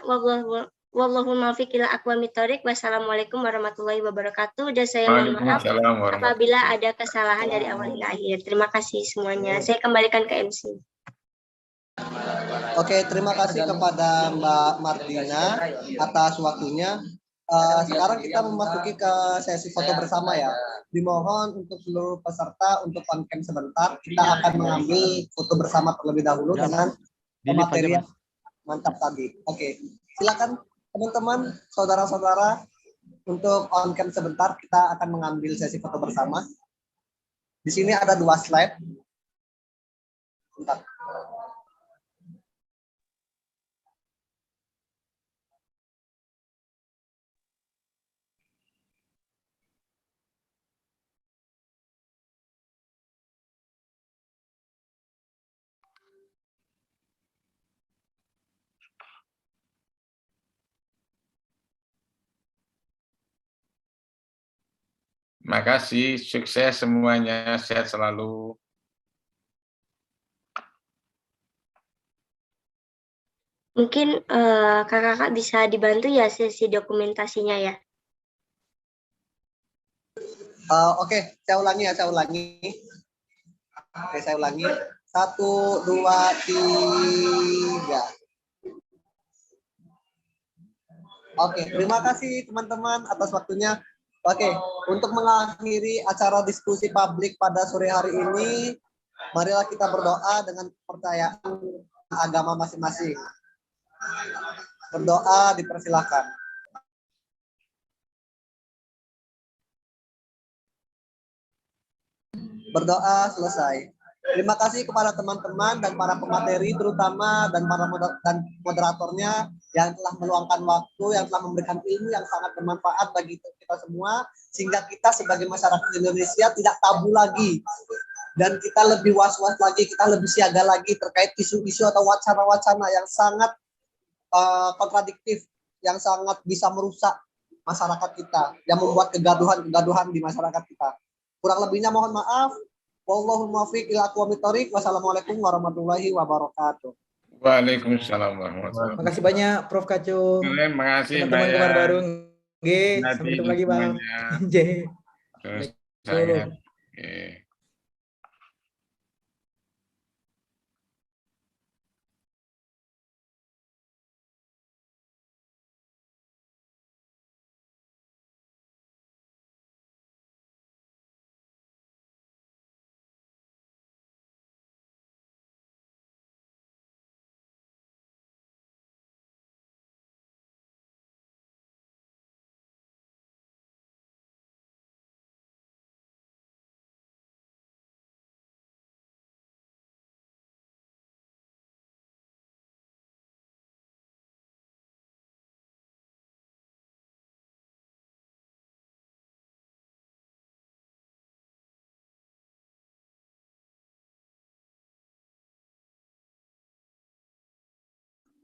Wallahul muwaffiq ila aqwamit thoriq. Wassalamualaikum warahmatullahi wabarakatuh. Dan saya mohon maaf apabila ada kesalahan dari awal hingga akhir. Terima kasih semuanya. Saya kembalikan ke MC. Oke, terima kasih kepada Mbak Martina atas waktunya. Sekarang kita memasuki ke sesi foto bersama ya. Dimohon untuk seluruh peserta untuk on cam sebentar. Kita akan mengambil foto bersama terlebih dahulu dengan materi yang mantap tadi. Oke, silakan teman-teman, saudara-saudara, untuk on cam sebentar. Kita akan mengambil sesi foto bersama. Di sini ada 2 slide. Bentar. Terima kasih, sukses semuanya, sehat selalu. Mungkin kakak-kakak bisa dibantu ya sesi dokumentasinya ya. Oke, saya ulangi ya, saya ulangi. Oke, saya ulangi. 1, 2, 3. Oke, terima kasih teman-teman atas waktunya. Oke, untuk mengakhiri acara diskusi publik pada sore hari ini, marilah kita berdoa dengan kepercayaan agama masing-masing. Berdoa dipersilakan. Berdoa selesai. Terima kasih kepada teman-teman dan para pemateri terutama dan para moderatornya yang telah meluangkan waktu, yang telah memberikan ilmu yang sangat bermanfaat bagi kita semua, sehingga kita sebagai masyarakat Indonesia tidak tabu lagi dan kita lebih was-was lagi, kita lebih siaga lagi terkait isu-isu atau wacana-wacana yang sangat kontradiktif, yang sangat bisa merusak masyarakat kita, yang membuat kegaduhan di masyarakat kita. Kurang lebihnya mohon maaf. Wallahul muwaffiq ila aqwamit thoriq. Wassalamualaikum warahmatullahi wabarakatuh. Waalaikumsalam warahmatullahi wabarakatuh. Terima kasih banyak Prof. Kacung. Terima kasih teman-teman kemar baru. Sampai ketemu lagi Bang. Saya.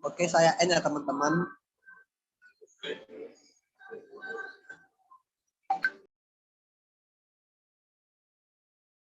Oke, saya end ya teman-teman.